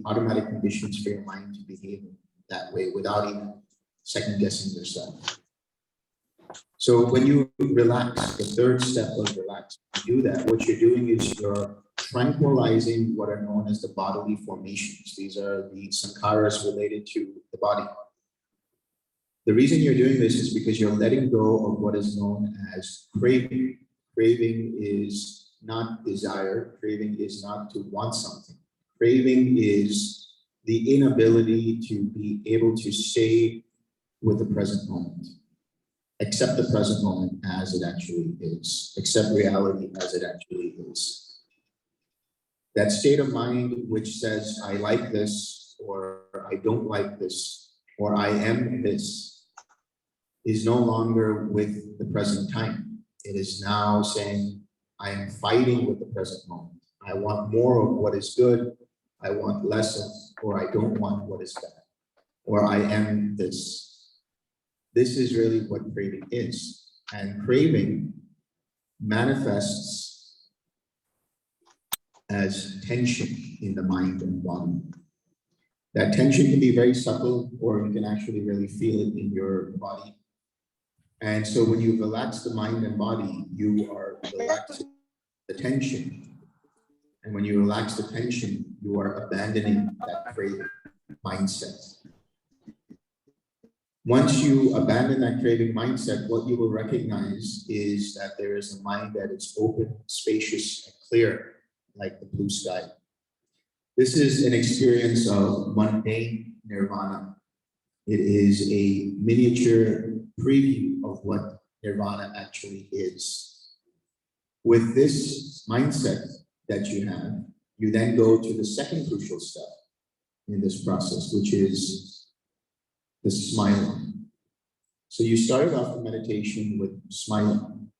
automatic conditions for your mind to behave that way without even second guessing yourself. So when you relax, the third step of relax, you do that, what you're doing is you're tranquilizing what are known as the bodily formations. These are the sankharas related to the body. The reason you're doing this is because you're letting go of what is known as craving. Craving is not desire. Craving is not to want something. Craving is the inability to be able to stay with the present moment. Accept the present moment as it actually is. Accept reality as it actually is. That state of mind which says, I like this, or I don't like this, or I am this, is no longer with the present time. It is now saying, I am fighting with the present moment. I want more of what is good. I want less of, or I don't want what is bad, or I am this. This is really what craving is. And craving manifests as tension in the mind and body. That tension can be very subtle, or you can actually really feel it in your body. And so when you relax the mind and body, you are relaxing the tension. And when you relax the tension, you are abandoning that craving mindset. Once you abandon that craving mindset, what you will recognize is that there is a mind that is open, spacious, and clear, like the blue sky. This is an experience of mundane nirvana. It is a miniature preview of what nirvana actually is. With this mindset that you have, you then go to the second crucial step in this process, which is the smiling. So you started off the meditation with smiling.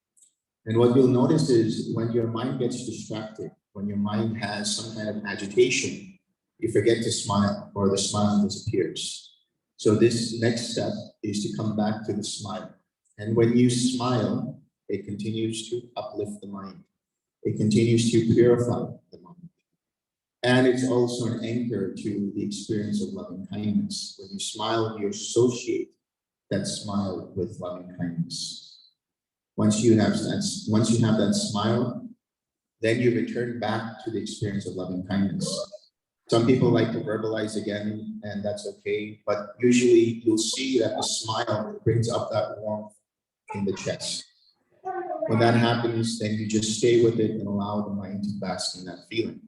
And what you'll notice is when your mind gets distracted, when your mind has some kind of agitation, you forget to smile, or the smile disappears. So this next step is to come back to the smile. And when you smile, it continues to uplift the mind. It continues to purify the mind. And it's also an anchor to the experience of loving kindness. When you smile, you associate that smile with loving kindness. Once you have that smile, then you return back to the experience of loving kindness. Some people like to verbalize again, and that's okay. But usually you'll see that the smile brings up that warmth in the chest. When that happens, then you just stay with it and allow the mind to bask in that feeling.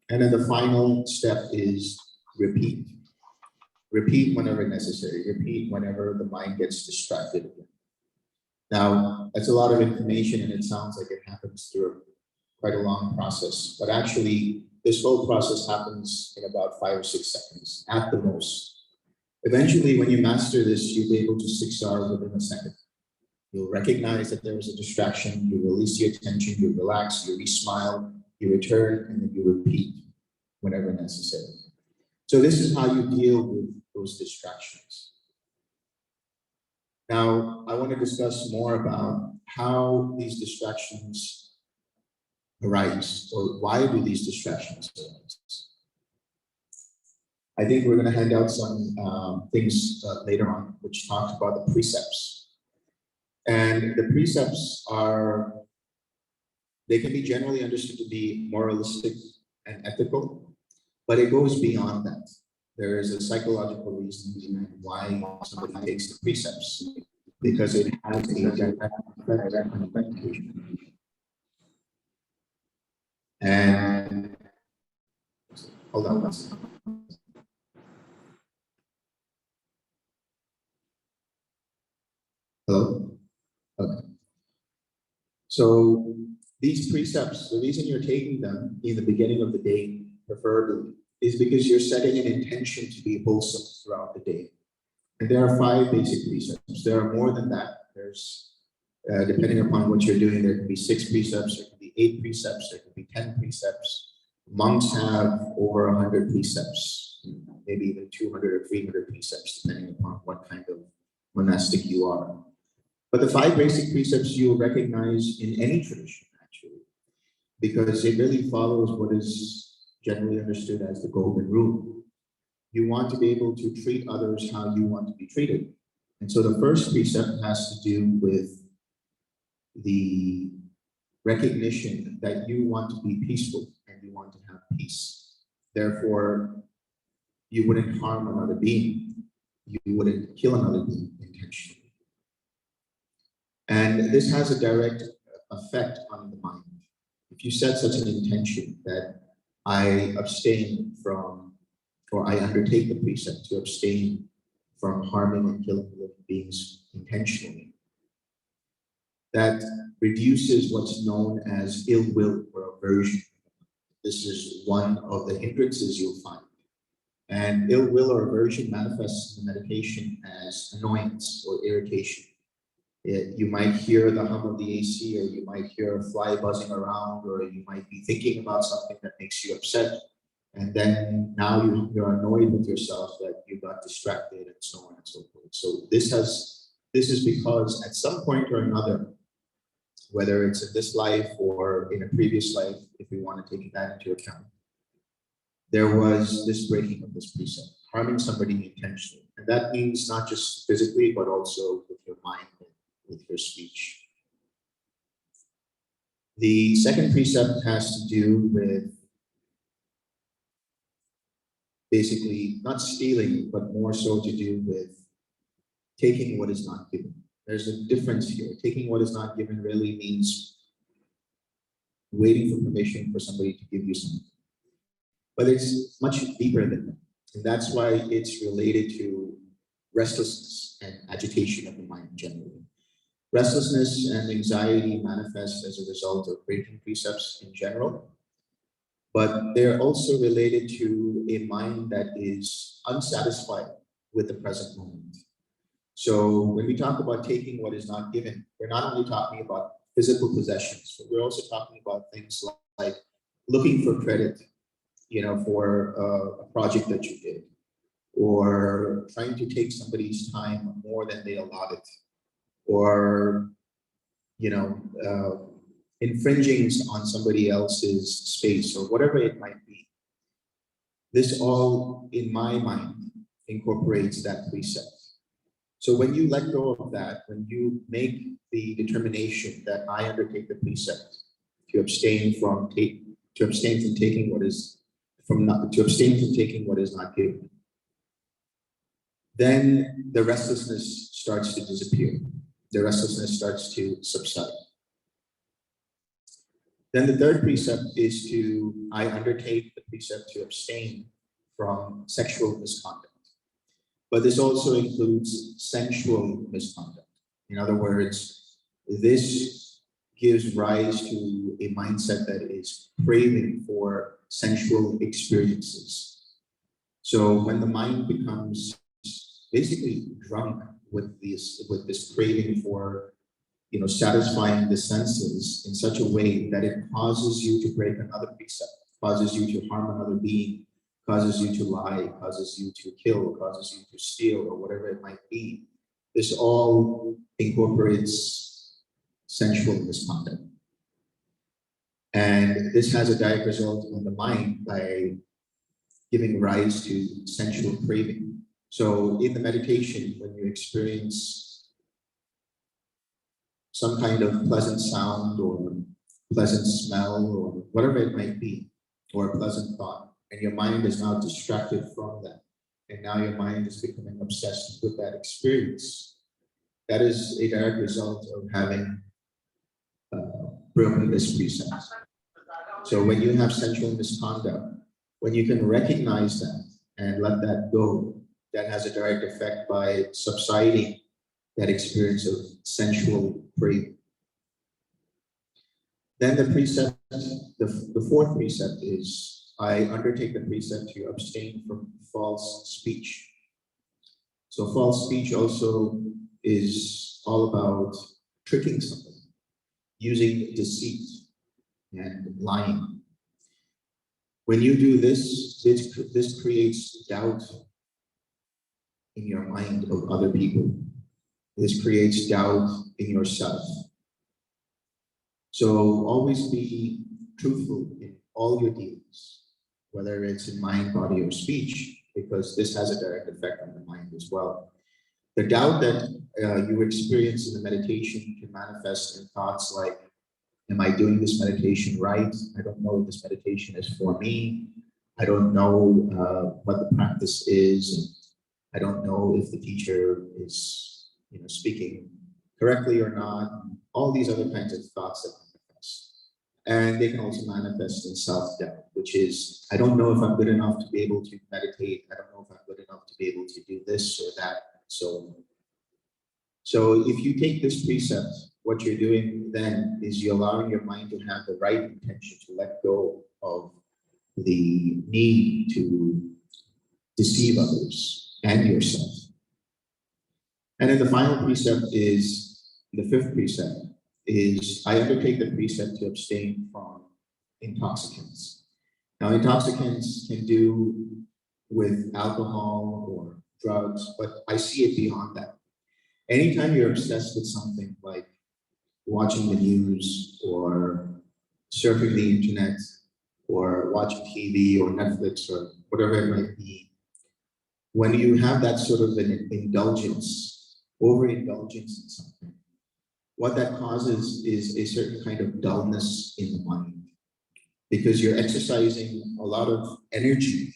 And then the final step is repeat. Repeat whenever necessary. Repeat whenever the mind gets distracted. Now, that's a lot of information, and it sounds like it happens through quite a long process. But actually, this whole process happens in about 5 or 6 seconds at the most. Eventually, when you master this, you'll be able to 6R within a second. You'll recognize that there is a distraction, you release your attention, you relax, you re-smile, you return, and then you repeat whenever necessary. So this is how you deal with those distractions. Now, I want to discuss more about how these distractions arise, or why do these distractions arise. I think we're going to hand out some things later on, which talks about the precepts. And the precepts they can be generally understood to be moralistic and ethical, but it goes beyond that. There is a psychological reason behind why somebody takes the precepts, because it has a direct effect. And hold on one second. Hello? Okay. So these precepts, the reason you're taking them in the beginning of the day, preferably, is because you're setting an intention to be wholesome throughout the day. And there are 5 basic precepts. There are more than that. There's, depending upon what you're doing, there can be 6 precepts, there can be 8 precepts, there can be 10 precepts. Monks have over 100 precepts, maybe even 200 or 300 precepts, depending upon what kind of monastic you are. But the 5 basic precepts you'll recognize in any tradition, actually, because it really follows what is generally understood as the golden rule. you want to be able to treat others how you want to be treated. And so the first precept has to do with the recognition that you want to be peaceful and you want to have peace. Therefore, you wouldn't harm another being. You wouldn't kill another being intentionally. And this has a direct effect on the mind. If you set such an intention that I abstain from, or I undertake the precept to abstain from harming and killing living beings intentionally, that reduces what's known as ill will or aversion. This is one of the hindrances you'll find. And ill will or aversion manifests in the meditation as annoyance or irritation. You might hear the hum of the AC, or you might hear a fly buzzing around, or you might be thinking about something that makes you upset. And then now you're annoyed with yourself that you got distracted and so on and so forth. So this is because at some point or another, whether it's in this life or in a previous life, if we want to take that into account, there was this breaking of this precept, harming somebody intentionally. And that means not just physically, but also with your mind and with your speech. The second precept has to do with basically not stealing, but more so to do with taking what is not given. There's a difference here. Taking what is not given really means waiting for permission for somebody to give you something. But it's much deeper than that. And that's why it's related to restlessness and agitation of the mind generally. Restlessness and anxiety manifest as a result of breaking precepts in general, but they're also related to a mind that is unsatisfied with the present moment. So when we talk about taking what is not given, we're not only talking about physical possessions, but we're also talking about things like looking for credit, for a project that you did, or trying to take somebody's time more than they allotted, or infringing on somebody else's space, or whatever it might be. This all, in my mind, incorporates that precept. So when you let go of that, when you make the determination that I undertake the precept to abstain from taking what is not given, then the restlessness starts to disappear. The restlessness starts to subside. Then the third precept is I undertake the precept to abstain from sexual misconduct. But this also includes sensual misconduct. In other words, this gives rise to a mindset that is craving for sensual experiences. So when the mind becomes basically drunk with this craving for satisfying the senses in such a way that it causes you to break another precept, causes you to harm another being, causes you to lie, causes you to kill, causes you to steal, or whatever it might be. This all incorporates sensual misconduct. And this has a direct result on the mind by giving rise to sensual craving. So in the meditation, when you experience some kind of pleasant sound or pleasant smell or whatever it might be, or a pleasant thought, and your mind is now distracted from that, and now your mind is becoming obsessed with that experience, that is a direct result of having broken this precept. So when you have sensual misconduct, when you can recognize that and let that go, that has a direct effect by subsiding that experience of sensual craving. Then the fourth precept is I undertake the precept to abstain from false speech. So false speech also is all about tricking somebody, using deceit and lying. When you do this, this creates doubt in your mind of other people. This creates doubt in yourself. So always be truthful in all your dealings, whether it's in mind, body, or speech, because this has a direct effect on the mind as well. The doubt that you experience in the meditation can manifest in thoughts like, am I doing this meditation right? I don't know if this meditation is for me. I don't know what the practice is. I don't know if the teacher is, speaking correctly or not. All these other kinds of thoughts that manifest. And they can also manifest in self-doubt, which is, I don't know if I'm good enough to be able to meditate. I don't know if I'm good enough to be able to do this or that, and so on. So if you take this precept, what you're doing then is you're allowing your mind to have the right intention to let go of the need to deceive others and yourself. And then the final precept is, the fifth precept is, I undertake the precept to abstain from intoxicants. Now, intoxicants can do with alcohol or drugs, but I see it beyond that. Anytime you're obsessed with something like watching the news or surfing the internet or watching TV or Netflix or whatever it might be, when you have that sort of an indulgence, overindulgence in something, what that causes is a certain kind of dullness in the mind, because you're exercising a lot of energy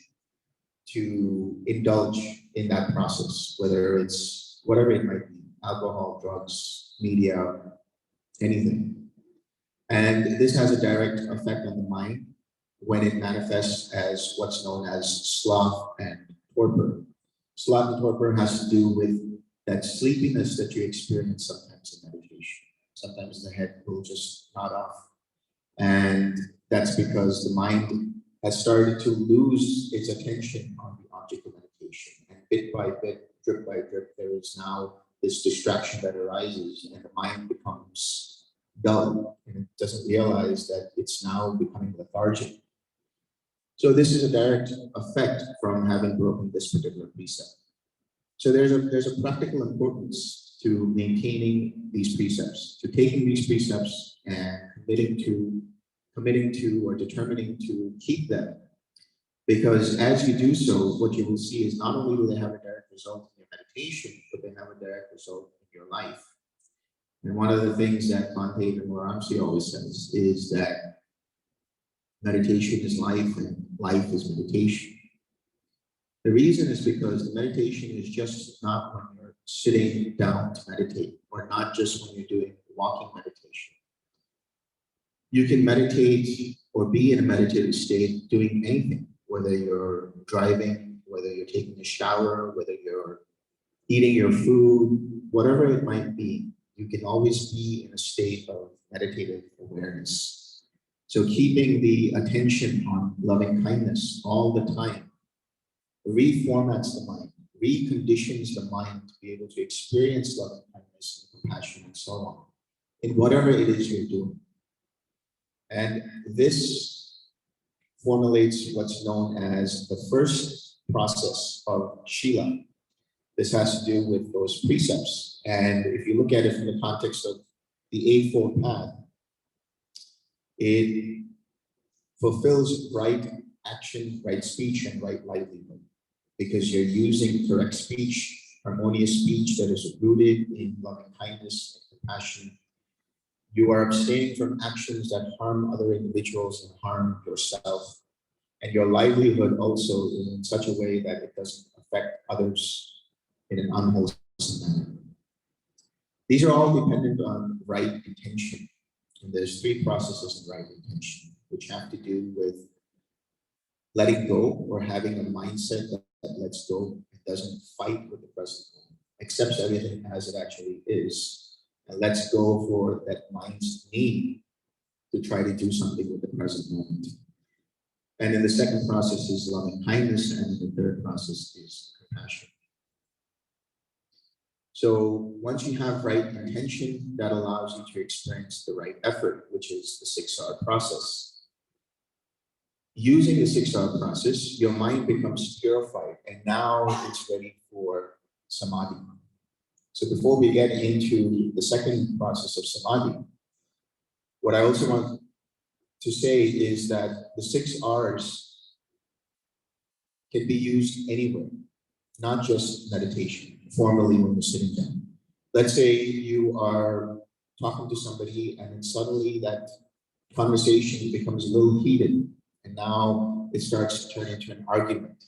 to indulge in that process, whether it's whatever it might be, alcohol, drugs, media, anything. And this has a direct effect on the mind when it manifests as what's known as sloth and torpor. Sloth and torpor has to do with that sleepiness that you experience sometimes in meditation. Sometimes the head will just nod off. And that's because the mind has started to lose its attention on the object of meditation. And bit by bit, drip by drip, there is now this distraction that arises, and the mind becomes dull, and it doesn't realize that it's now becoming lethargic. So this is a direct effect from having broken this particular precept. So there's a practical importance to maintaining these precepts, to taking these precepts and committing to or determining to keep them. Because as you do so, what you will see is not only will they have a direct result in your meditation, but they have a direct result in your life. And one of the things that Bhante Vimoramsi always says is that meditation is life and life is meditation. The reason is because the meditation is just not when you're sitting down to meditate, or not just when you're doing walking meditation. You can meditate or be in a meditative state doing anything, whether you're driving, whether you're taking a shower, whether you're eating your food, whatever it might be, you can always be in a state of meditative awareness. So keeping the attention on loving kindness all the time reformats the mind, reconditions the mind to be able to experience loving kindness and compassion and so on, in whatever it is you're doing. And this formulates what's known as the first process of Shila. This has to do with those precepts. And if you look at it from the context of the Eightfold Path, it fulfills right action, right speech, and right livelihood, because you're using correct speech, harmonious speech that is rooted in loving kindness and compassion. You are abstaining from actions that harm other individuals and harm yourself, and your livelihood also in such a way that it doesn't affect others in an unwholesome manner. These are all dependent on right intention. And there's three processes in right intention, which have to do with letting go, or having a mindset that lets go and doesn't fight with the present moment, accepts everything as it actually is, and lets go for that mind's need to try to do something with the present moment. And then the second process is loving kindness, and the third process is compassion. So once you have right intention, that allows you to experience the right effort, which is the 6R process. Using the 6R process, your mind becomes purified, and now it's ready for samadhi. So before we get into the second process of samadhi, what I also want to say is that the 6 R's can be used anywhere, not just meditation, formally when you're sitting down. Let's say you are talking to somebody and then suddenly that conversation becomes a little heated and now it starts to turn into an argument.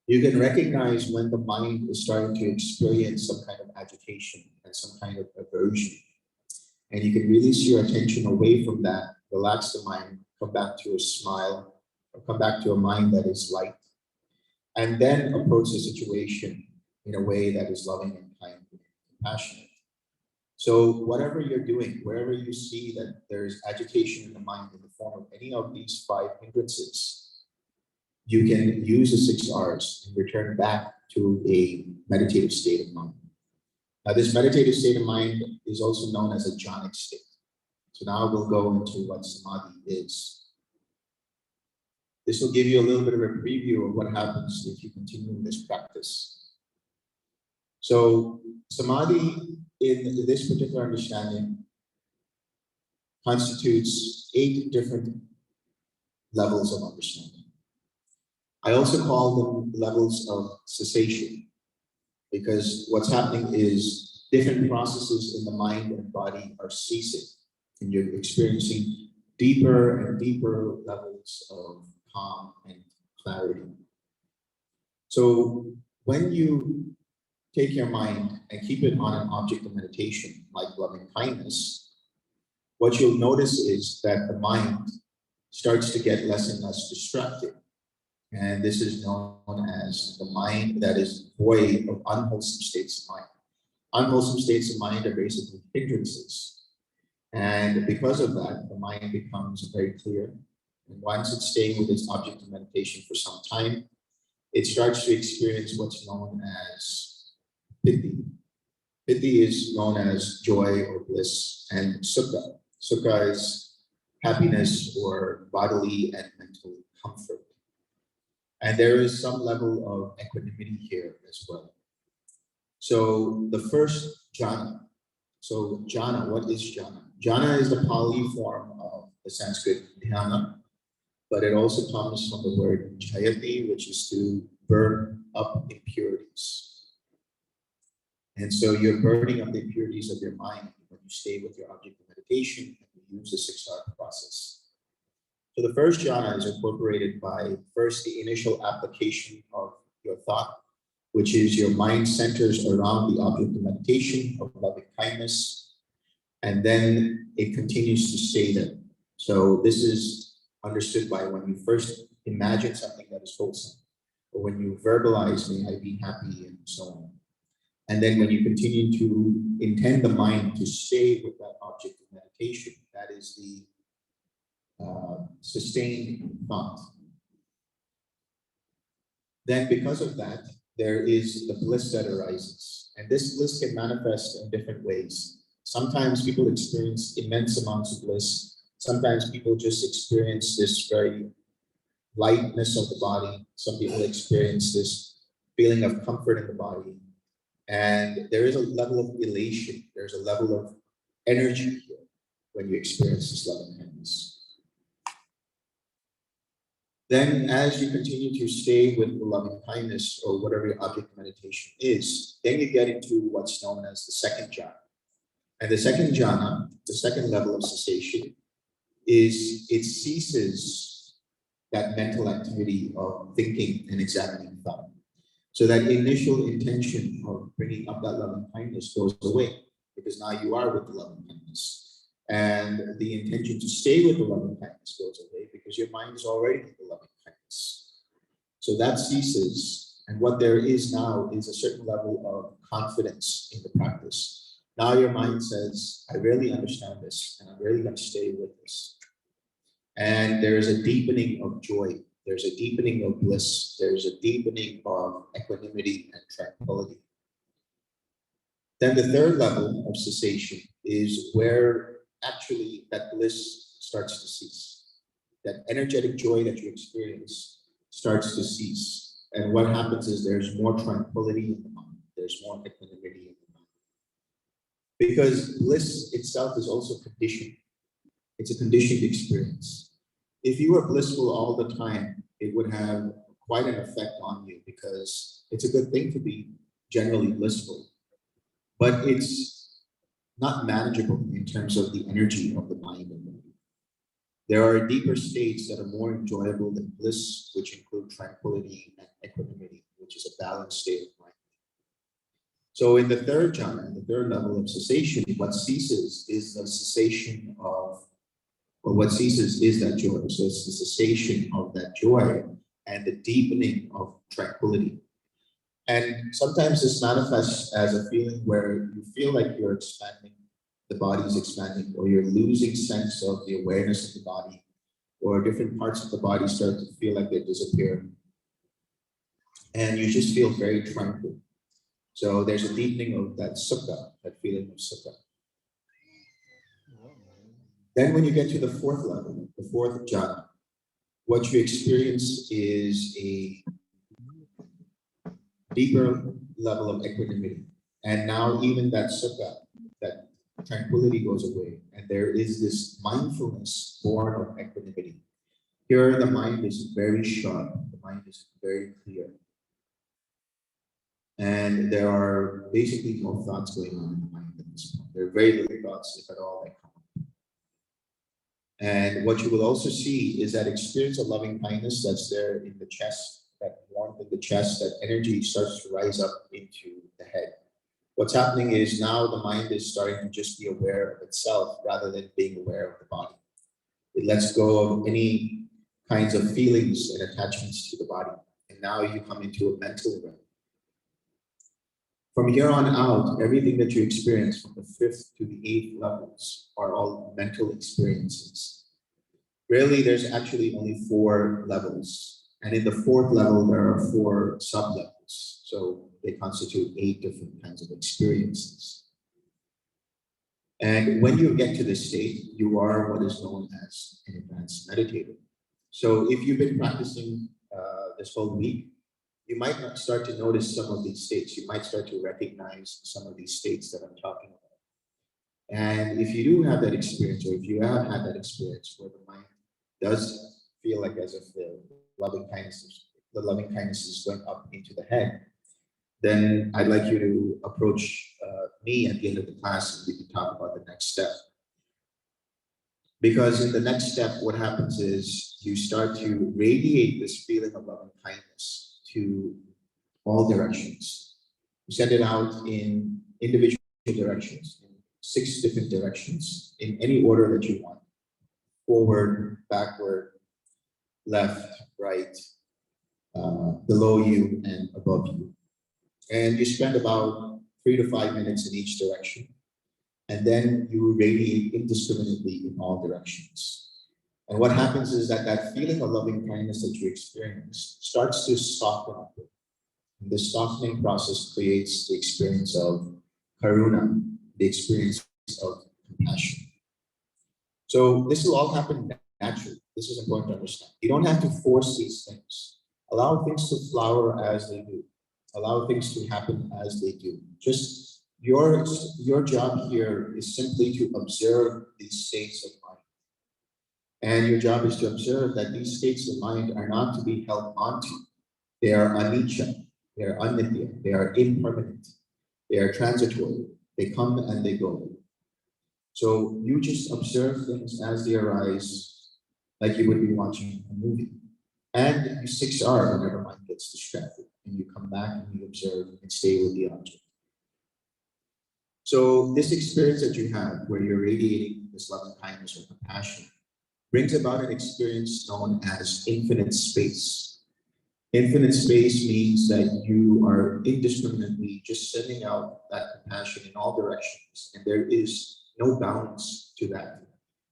You can recognize when the mind is starting to experience some kind of agitation and some kind of aversion. And you can release your attention away from that, relax the mind, come back to a smile, or come back to a mind that is light, and then approach the situation in a way that is loving and kind and compassionate. So whatever you're doing, wherever you see that there's agitation in the mind in the form of any of these five hindrances, you can use the 6 R's and return back to a meditative state of mind. Now, this meditative state of mind is also known as a jhanic state. So now we'll go into what samadhi is. This will give you a little bit of a preview of what happens if you continue this practice. So samadhi, in this particular understanding, constitutes 8 different levels of understanding. I also call them levels of cessation, because what's happening is different processes in the mind and body are ceasing, and you're experiencing deeper and deeper levels of calm and clarity. So when you take your mind and keep it on an object of meditation, like loving kindness, what you'll notice is that the mind starts to get less and less distracted. And this is known as the mind that is void of unwholesome states of mind. Unwholesome states of mind are basically hindrances. And because of that, the mind becomes very clear. And once it's staying with its object of meditation for some time, it starts to experience what's known as piti. Piti is known as joy or bliss, and sukha. Sukha is happiness or bodily and mental comfort. And there is some level of equanimity here as well. So the first jhana. So jhana, what is jhana? Jhana is the Pali form of the Sanskrit dhyana, but it also comes from the word jayati, which is to burn up impurities. And so you're burning up the impurities of your mind when you stay with your object of meditation and you use the 6R process. So the first jhana is incorporated by first the initial application of your thought, which is your mind centers around the object of meditation of loving kindness, and then it continues to stay there. So this is understood by when you first imagine something that is wholesome, or when you verbalize, may I be happy, and so on. And then when you continue to intend the mind to stay with that object of meditation, that is the sustained thought. Then because of that, there is the bliss that arises. And this bliss can manifest in different ways. Sometimes people experience immense amounts of bliss. Sometimes people just experience this very lightness of the body. Some people experience this feeling of comfort in the body. And there is a level of elation. There's a level of energy here when you experience this loving kindness. Then as you continue to stay with the loving kindness or whatever your object of meditation is, then you get into what's known as the second jhana. And the second jhana, the second level of cessation, is it ceases that mental activity of thinking and examining thought. So that initial intention of bringing up that loving kindness goes away, because now you are with the loving kindness. And the intention to stay with the loving kindness goes away because your mind is already with the loving kindness. So that ceases. And what there is now is a certain level of confidence in the practice. Now your mind says, I really understand this, and I'm really going to stay with this. And there is a deepening of joy. There's a deepening of bliss. There's a deepening of equanimity and tranquility. Then the third level of cessation is where actually that bliss starts to cease. That energetic joy that you experience starts to cease. And what happens is there's more tranquility in the mind. There's more equanimity in the mind. Because bliss itself is also conditioned. It's a conditioned experience. If you were blissful all the time, it would have quite an effect on you, because it's a good thing to be generally blissful, but it's not manageable in terms of the energy of the mind and body. There are deeper states that are more enjoyable than bliss, which include tranquility and equanimity, which is a balanced state of mind. So in the third jhana, the third level of cessation, what ceases is the cessation of, or what ceases is that joy. So it's the cessation of that joy and the deepening of tranquility. And sometimes this manifests as a feeling where you feel like you're expanding, the body is expanding, or you're losing sense of the awareness of the body, or different parts of the body start to feel like they're disappearing. And you just feel very tranquil. So there's a deepening of that sukha, that feeling of sukha. Then when you get to the fourth level, the fourth jhana, what you experience is a deeper level of equanimity. And now even that sukha, that tranquility goes away. And there is this mindfulness born of equanimity. Here the mind is very sharp, the mind is very clear. And there are basically no thoughts going on in the mind at this point. There are very little thoughts, if at all, that come up. And what you will also see is that experience of loving kindness that's there in the chest, that warmth in the chest, that energy starts to rise up into the head. What's happening is now the mind is starting to just be aware of itself rather than being aware of the body. It lets go of any kinds of feelings and attachments to the body. And now you come into a mental realm. From here on out, everything that you experience from the 5th to the 8th levels are all mental experiences. Really, there's actually only 4 levels. And in the 4th level, there are 4 sub-levels. So they constitute 8 different kinds of experiences. And when you get to this state, you are what is known as an advanced meditator. So if you've been practicing this whole week, you might not start to notice some of these states. You might start to recognize some of these states that I'm talking about. And if you do have that experience, or if you have had that experience where the mind does feel like as if the loving kindness is going up into the head, then I'd like you to approach me at the end of the class and we can talk about the next step. Because in the next step, what happens is you start to radiate this feeling of loving kindness to all directions. You send it out in individual directions, in 6 different directions, in any order that you want. Forward, backward, left, right, below you, and above you. And you spend about 3 to 5 minutes in each direction. And then you radiate indiscriminately in all directions. And what happens is that that feeling of loving kindness that you experience starts to soften up. And this softening process creates the experience of karuna, the experience of compassion. So this will all happen naturally. This is important to understand. You don't have to force these things. Allow things to flower as they do. Allow things to happen as they do. Just your job here is simply to observe these states of mind. And your job is to observe that these states of mind are not to be held onto. They are anicca, they are anitya, they are impermanent, they are transitory, they come and they go. So you just observe things as they arise, like you would be watching a movie. And you 6R whenever mind gets distracted, and you come back and you observe and stay with the object. So this experience that you have, where you're radiating this loving kindness or compassion, brings about an experience known as infinite space. Infinite space means that you are indiscriminately just sending out that compassion in all directions, and there is no bounds to that.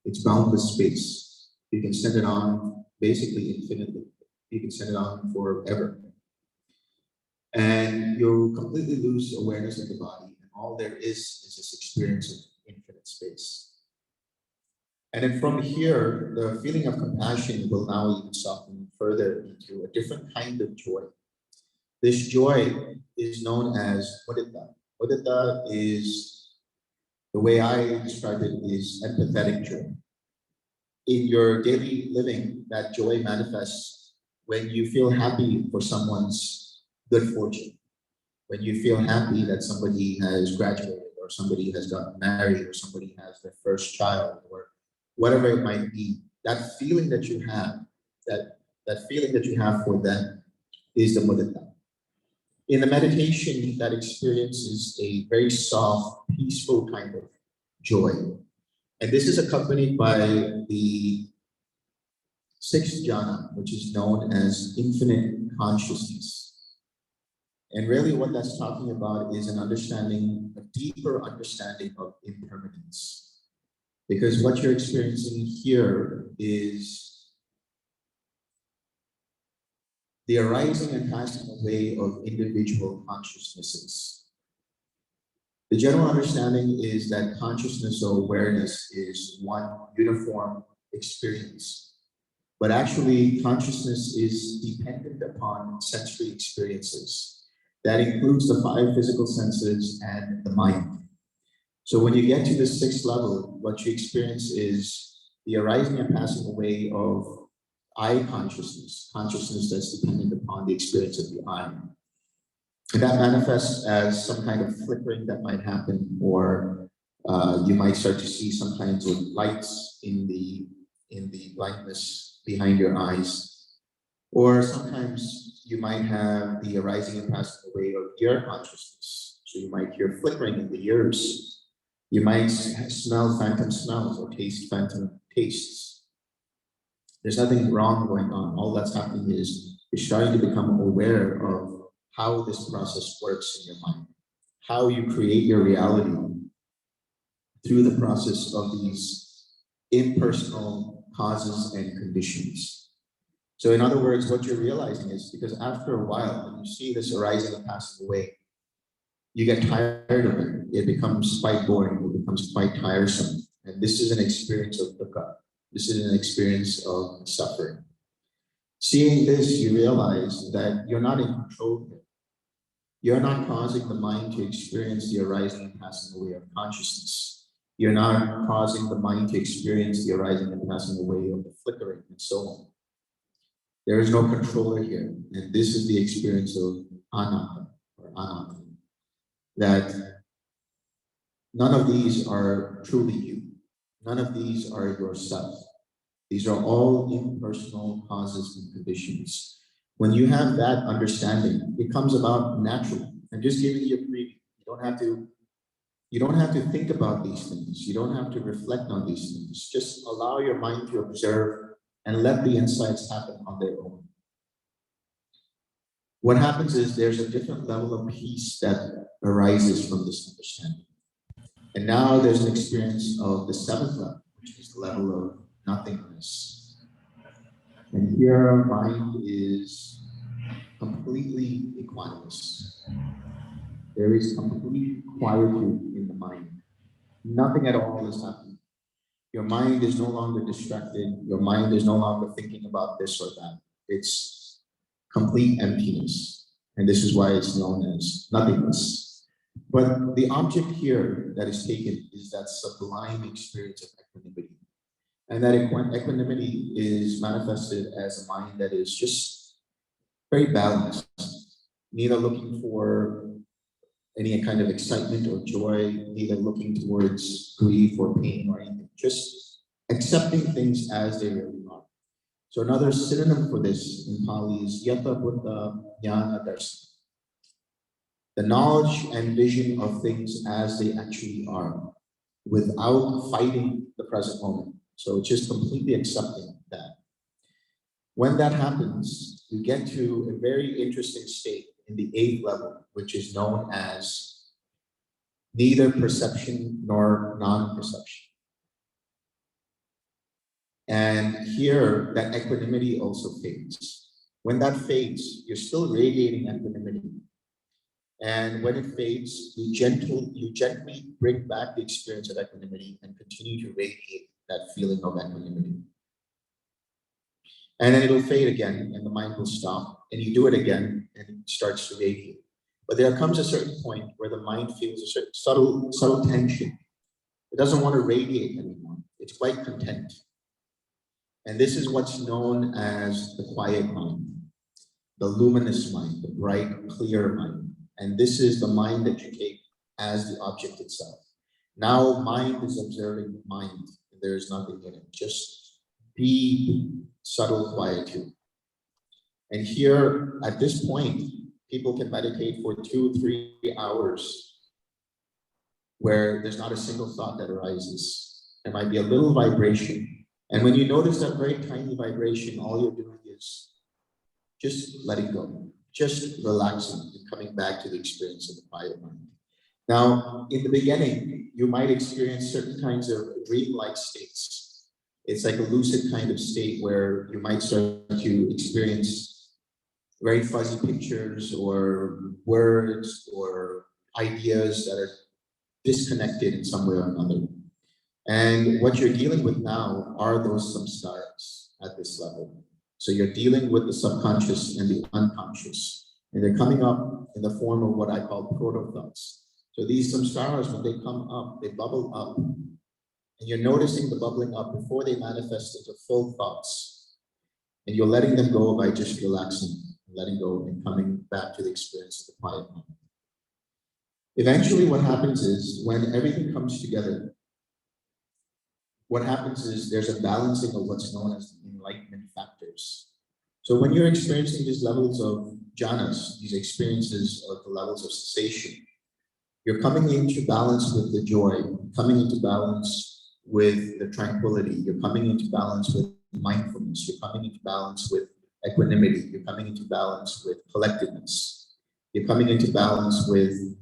It's boundless space. You can send it on basically infinitely. You can send it on forever. And you completely lose awareness of the body. All there is this experience of infinite space. And then from here, the feeling of compassion will now even soften further into a different kind of joy. This joy is known as mudita. Mudita is, the way I describe it, is empathetic joy. In your daily living, that joy manifests when you feel happy for someone's good fortune, when you feel happy that somebody has graduated or somebody has gotten married or somebody has their first child or whatever it might be, that feeling that you have, that feeling that you have for them is the mudita. In the meditation, that experience is a very soft, peaceful kind of joy. And this is accompanied by the sixth jhana, which is known as infinite consciousness. And really what that's talking about is an understanding, a deeper understanding of impermanence. Because what you're experiencing here is the arising and passing away of individual consciousnesses. The general understanding is that consciousness or awareness is one uniform experience. But actually, consciousness is dependent upon sensory experiences. That includes the five physical senses and the mind. So when you get to the sixth level, what you experience is the arising and passing away of eye consciousness, consciousness that's dependent upon the experience of the eye. And that manifests as some kind of flickering that might happen, or you might start to see some kinds of lights in the blankness behind your eyes. Or sometimes you might have the arising and passing away of ear consciousness. So you might hear flickering in the ears. You might smell phantom smells or taste phantom tastes. There's nothing wrong going on. All that's happening is you're starting to become aware of how this process works in your mind, how you create your reality through the process of these impersonal causes and conditions. So in other words, what you're realizing is because after a while, when you see this arising and passing away, you get tired of it. It becomes quite boring. It becomes quite tiresome. And this is an experience of dukkha. This is an experience of suffering. Seeing this, you realize that you're not in control of it. You're not causing the mind to experience the arising and passing away of consciousness. You're not causing the mind to experience the arising and passing away of the flickering and so on. There is no controller here. And this is the experience of anatta or anatta. That none of these are truly you. None of these are yourself. These are all impersonal causes and conditions. When you have that understanding, it comes about naturally. I'm just giving you a preview. You don't have to think about these things. You don't have to reflect on these things. Just allow your mind to observe and let the insights happen on their own. What happens is there's a different level of peace that arises from this understanding. And now there's an experience of the seventh level, which is the level of nothingness. And here our mind is completely equanimous. There is complete quietude in the mind. Nothing at all is happening. Your mind is no longer distracted. Your mind is no longer thinking about this or that. It's complete emptiness. And this is why it's known as nothingness. But the object here that is taken is that sublime experience of equanimity. And that equanimity is manifested as a mind that is just very balanced, neither looking for any kind of excitement or joy, neither looking towards grief or pain or anything, just accepting things as they really are. So another synonym for this in Pali is Yata Buddha Jnana Darsana. The knowledge and vision of things as they actually are, without fighting the present moment. So just completely accepting that. When that happens, you get to a very interesting state in the eighth level, which is known as neither perception nor non-perception. And here, that equanimity also fades. When that fades, you're still radiating equanimity. And when it fades, you gently bring back the experience of equanimity and continue to radiate that feeling of equanimity. And then it'll fade again and the mind will stop, and you do it again and it starts to radiate. But there comes a certain point where the mind feels a certain subtle tension. It doesn't want to radiate anymore. It's quite content. And this is what's known as the quiet mind, the luminous mind, the bright, clear mind. And this is the mind that you take as the object itself. Now, mind is observing mind. There is nothing in it. Just be subtle quietude. And here, at this point, people can meditate for 2-3 hours where there's not a single thought that arises. There might be a little vibration. And when you notice that very tiny vibration, all you're doing is just letting go, just relaxing and coming back to the experience of the quiet mind. Now, in the beginning, you might experience certain kinds of dream-like states. It's like a lucid kind of state where you might start to experience very fuzzy pictures or words or ideas that are disconnected in some way or another. And what you're dealing with now are those samskaras at this level. So you're dealing with the subconscious and the unconscious, and they're coming up in the form of what I call proto-thoughts. So these samskaras, when they come up, they bubble up, and you're noticing the bubbling up before they manifest into full thoughts. And you're letting them go by just relaxing, letting go, and coming back to the experience of the quiet mind. Eventually, what happens is when everything comes together, what happens is there's a balancing of what's known as the enlightenment factors. So when you're experiencing these levels of jhanas, these experiences of the levels of cessation, you're coming into balance with the joy, coming into balance with the tranquility, you're coming into balance with mindfulness, you're coming into balance with equanimity, you're coming into balance with collectedness, you're coming into balance with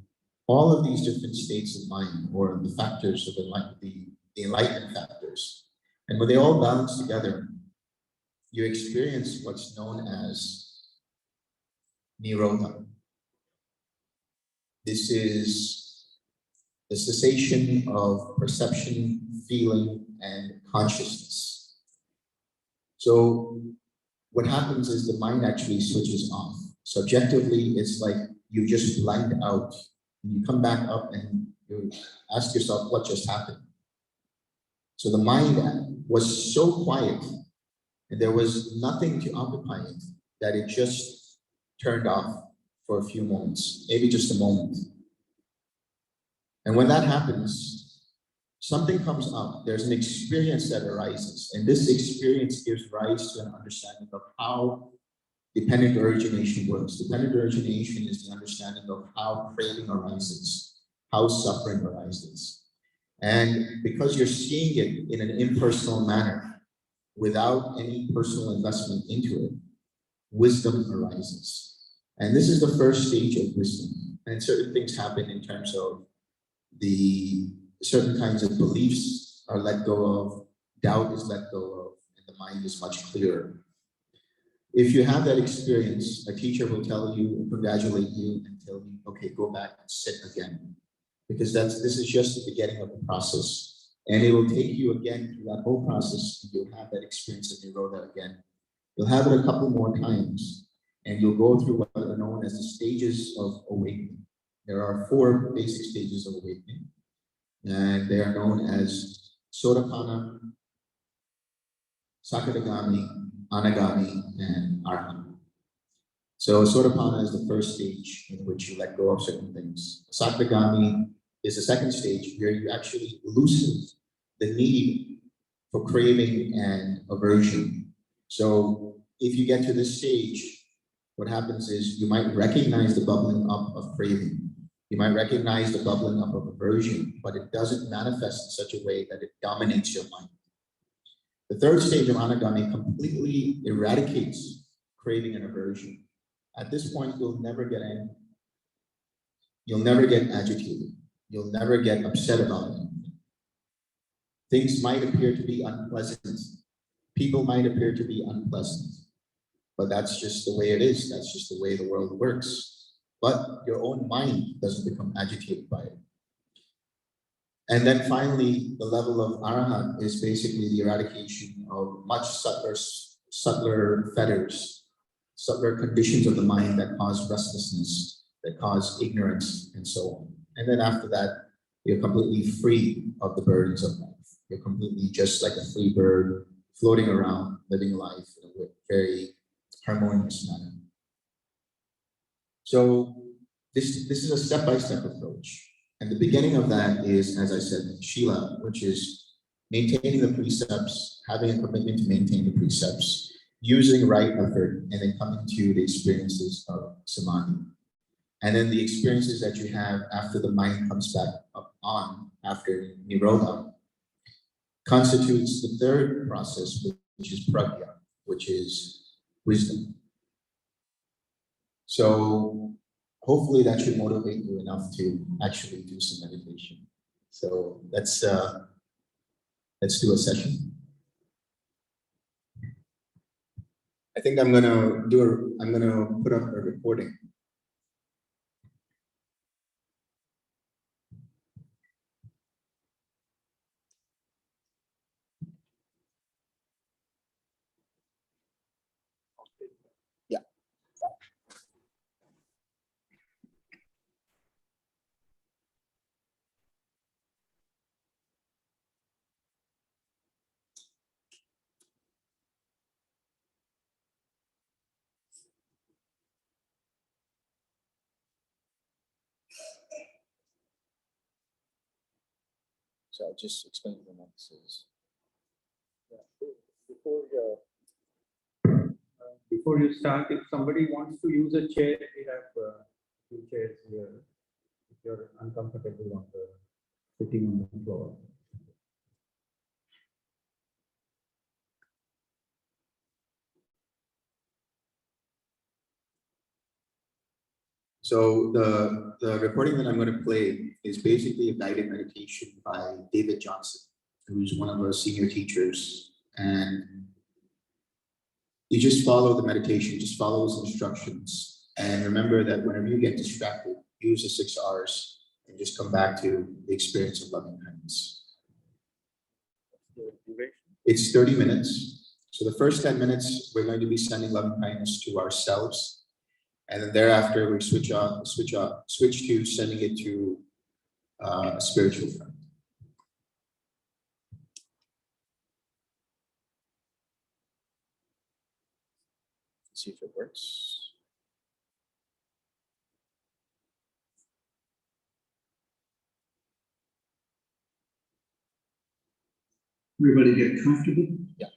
all of these different states of mind, or the factors of the enlightenment factors. And when they all balance together, you experience what's known as nirodha. This is the cessation of perception, feeling, and consciousness. So what happens is the mind actually switches off. Subjectively, it's like you just blank out, and you come back up and you ask yourself what just happened. So the mind was so quiet and there was nothing to occupy it that it just turned off for a few moments, maybe just a moment. And when that happens, something comes up. There's an experience that arises, and this experience gives rise to an understanding of how dependent origination works. Dependent origination is the understanding of how craving arises, how suffering arises. And because you're seeing it in an impersonal manner, without any personal investment into it, wisdom arises. And this is the first stage of wisdom. And certain things happen in terms of the certain kinds of beliefs are let go of, doubt is let go of, and the mind is much clearer. If you have that experience, a teacher will tell you, congratulate you, and tell you, okay, go back and sit again. Because this is just the beginning of the process. And it will take you again through that whole process, and you'll have that experience of nirodha again. You'll have it a couple more times, and you'll go through what are known as the stages of awakening. There are 4 basic stages of awakening, and they are known as Sotapanna, Sakadagami, Anagami, and Arhant. So Sotapanna is the first stage in which you let go of certain things. Sakadagami is the second stage where you actually loosen the need for craving and aversion. So if you get to this stage, what happens is you might recognize the bubbling up of craving. You might recognize the bubbling up of aversion, but it doesn't manifest in such a way that it dominates your mind. The third stage of Anagami completely eradicates craving and aversion. At this point, you'll never get angry. You'll never get agitated. You'll never get upset about anything. Things might appear to be unpleasant. People might appear to be unpleasant. But that's just the way it is. That's just the way the world works. But your own mind doesn't become agitated by it. And then finally, the level of Arahant is basically the eradication of much subtler fetters, subtler conditions of the mind that cause restlessness, that cause ignorance, and so on. And then after that, you're completely free of the burdens of life. You're completely just like a free bird, floating around, living life in a very harmonious manner. So this is a step-by-step approach. And the beginning of that is, as I said, Shila, which is maintaining the precepts, having a commitment to maintain the precepts, using right effort, and then coming to the experiences of Samadhi. And then the experiences that you have after the mind comes back up on, after Nirodha, constitutes the third process, which is pragya, which is wisdom. So hopefully that should motivate you enough to actually do some meditation. So let's do a session. I think I'm gonna put up a recording. Yeah. So I'll just explain to them what this is. Before you start, if somebody wants to use a chair, we have two chairs here. If you're uncomfortable on sitting on the floor. So the recording that I'm going to play is basically a guided meditation by David Johnson, who's one of our senior teachers. And you just follow the meditation, just follow his instructions. And remember that whenever you get distracted, use the 6 R's and just come back to the experience of loving kindness. It's 30 minutes. So the first 10 minutes, we're going to be sending loving kindness to ourselves. And then thereafter, we switch to sending it to a spiritual friend. Let's see if it works. Everybody get comfortable? Yeah.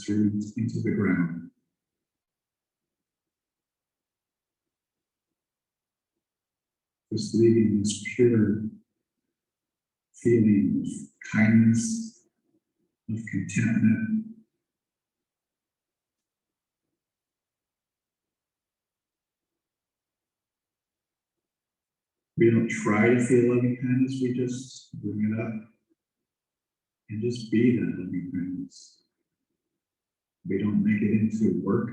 Through into the ground. Just leaving this pure feeling of kindness, of contentment. We don't try to feel loving kindness, we just bring it up and just be that loving kindness. We don't make it into work.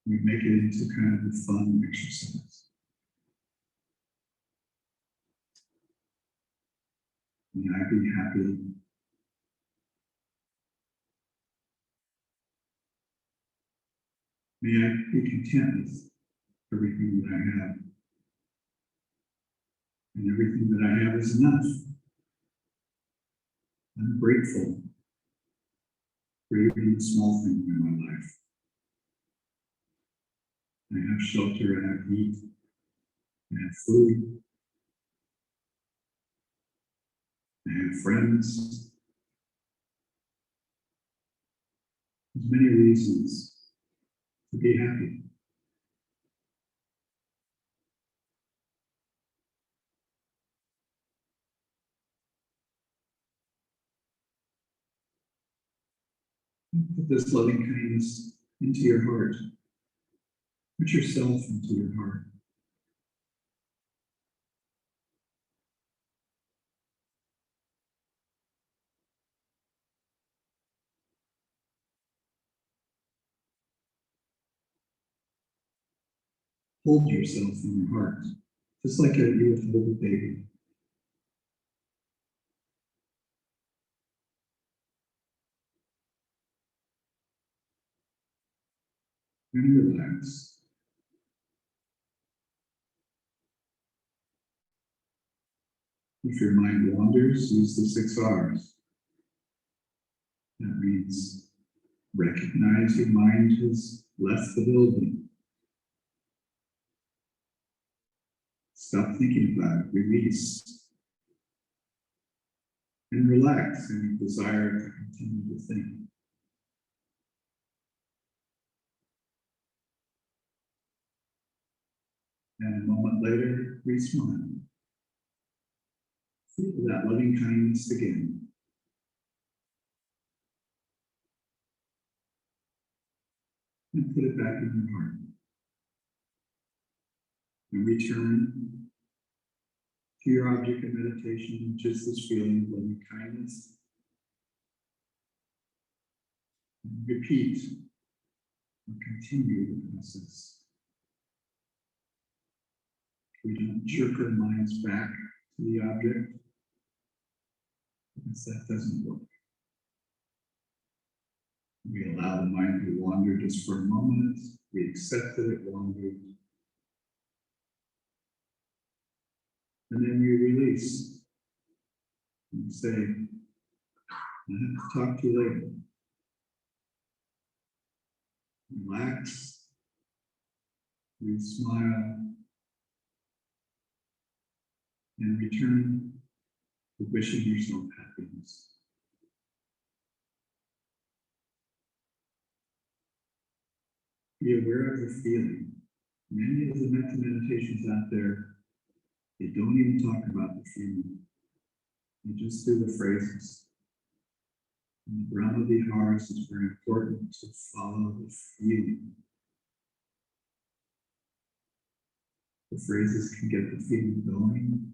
We make it into kind of a fun exercise. May I be happy. May I be content with everything that I have. And everything that I have is enough. I'm grateful for even the small things in my life. I have shelter, I have heat, I have food, I have friends. There's many reasons to be happy. Put this loving kindness into your heart. Put yourself into your heart. Hold yourself in your heart, just like you would hold a baby. And relax. If your mind wanders, use the 6 R's. That means recognize your mind has left the building. Stop thinking about it, release. And relax any desire to continue to think. And a moment later, we smile. Feel that loving kindness again. And put it back in your heart. And return to your object of meditation, just this feeling of loving kindness. And repeat or continue the process. We don't jerk our minds back to the object, because that doesn't work. We allow the mind to wander just for a moment. We accept that it wandered. And then we release. And say, I have to talk to you later. Relax. We smile. And return to wishing yourself happiness. Be aware of the feeling. Many of the metta meditations out there, they don't even talk about the feeling. They just do the phrases. In the Brahma Viharas, it's very important to follow the feeling. The phrases can get the feeling going,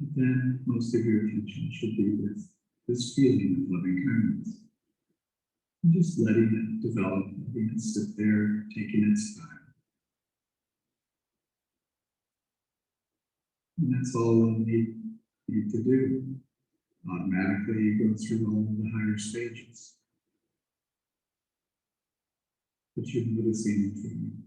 but then most of your attention should be with this feeling of loving kindness. And just letting it develop, letting it sit there, taking its time. And that's all we'll need to do. Automatically, you go through all of the higher stages. But you're noticing the feeling.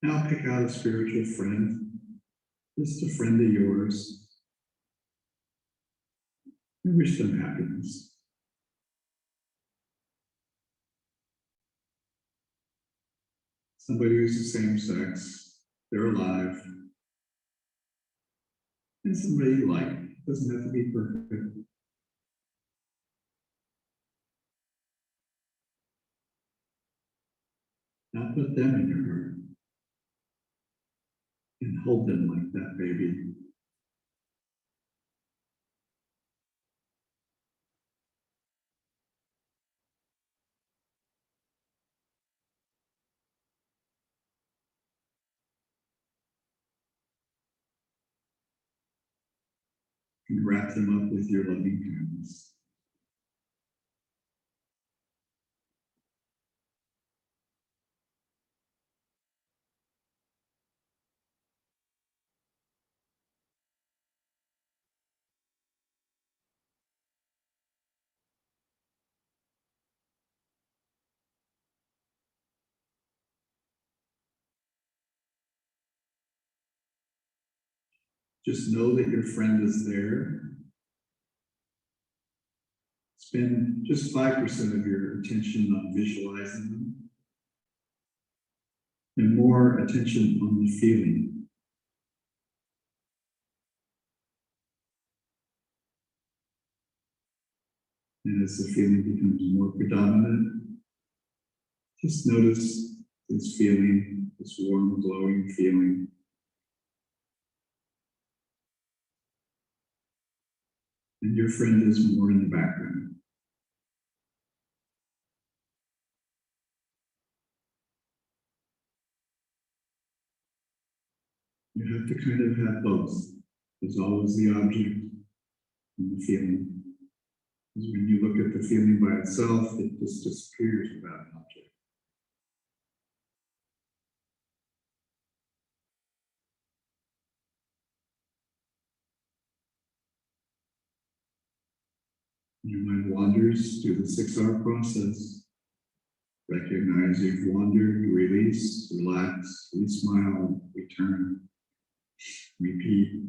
Now pick out a spiritual friend, just a friend of yours, and wish them happiness. Somebody who's the same sex, they're alive, and somebody you like. Doesn't have to be perfect. Now put them in your heart and hold them like that baby. And wrap them up with your loving kindness. Just know that your friend is there. Spend just 5% of your attention on visualizing them, and more attention on the feeling. And as the feeling becomes more predominant, just notice this feeling, this warm, glowing feeling. And your friend is more in the background. You have to kind of have both. There's always the object and the feeling. Because when you look at the feeling by itself, it just disappears without an object. Your mind wanders through the 6-hour process. Recognize you've wandered, release, relax, re-smile, return, repeat.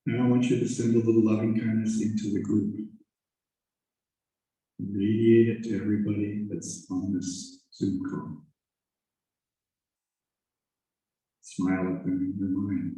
Now I want you to send a little loving kindness into the group. Radiate it to everybody that's on this Zoom call. Smile at them in your mind.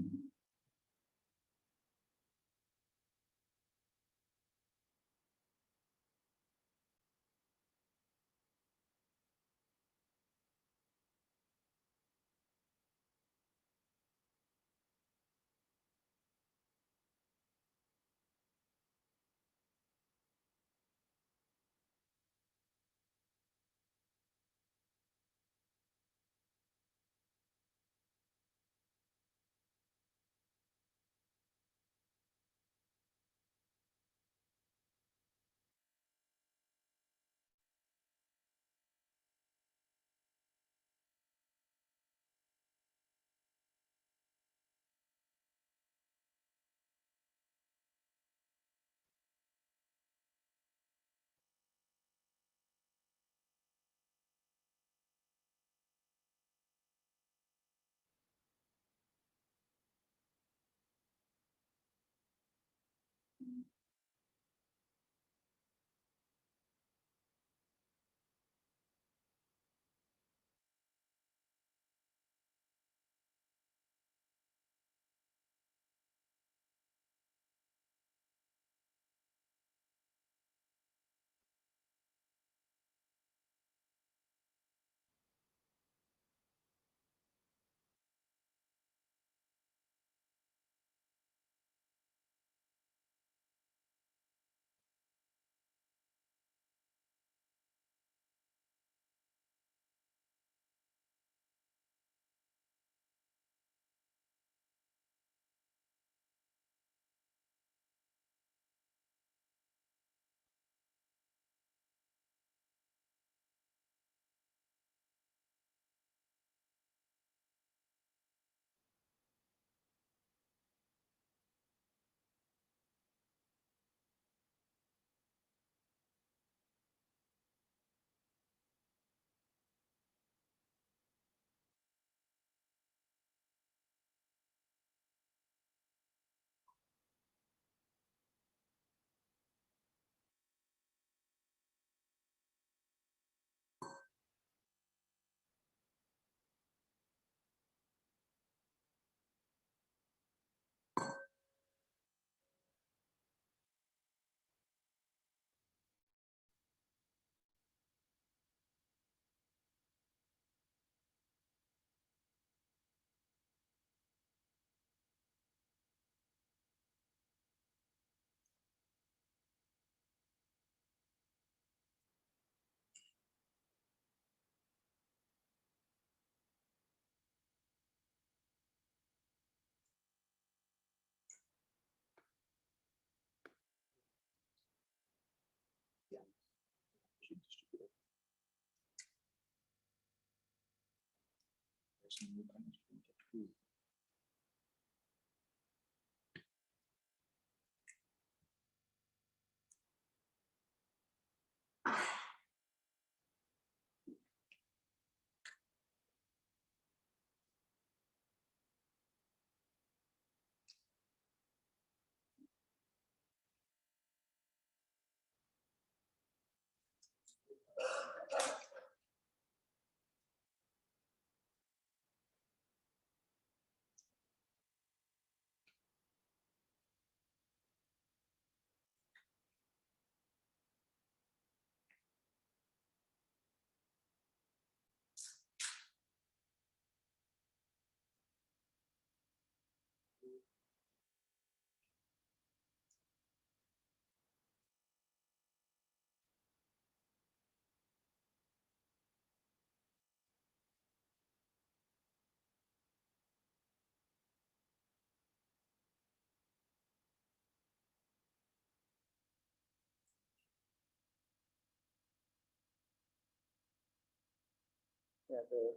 Yeah, the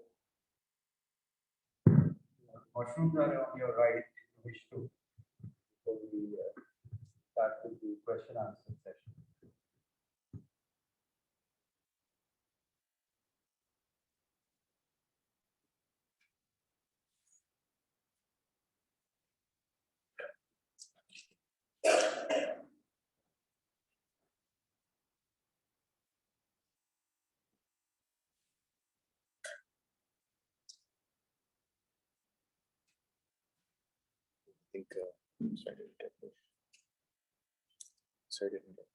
mushrooms are on your right if you wish to. Before we start with the question answer session. think, sorry, I didn't get this. Sorry, I didn't get this.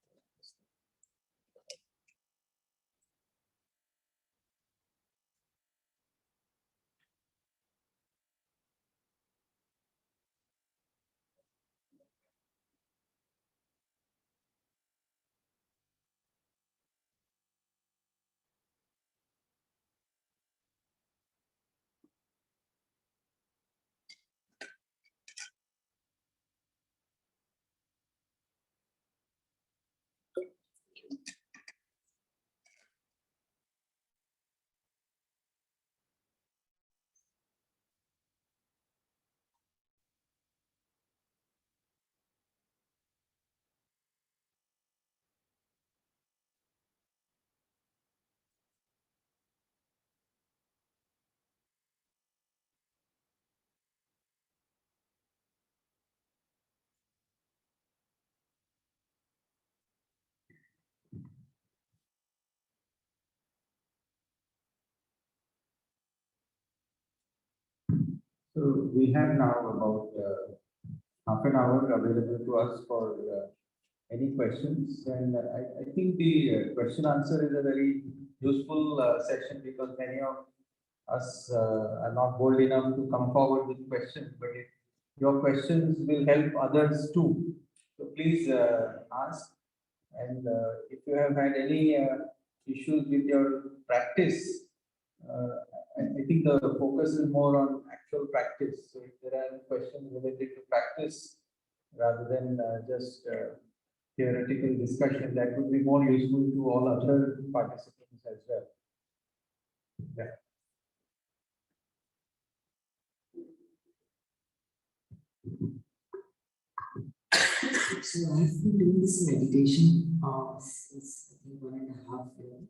So we have now about half an hour available to us for any questions. And I think the question answer is a very useful session because many of us are not bold enough to come forward with questions, but your questions will help others too. So please ask. And if you have had any issues with your practice, uh, I think the focus is more on actual practice. So if there are any questions related to practice, rather than just theoretical discussion, that would be more useful to all other participants as well. Yeah. So I've been doing this meditation since I think 1.5 years,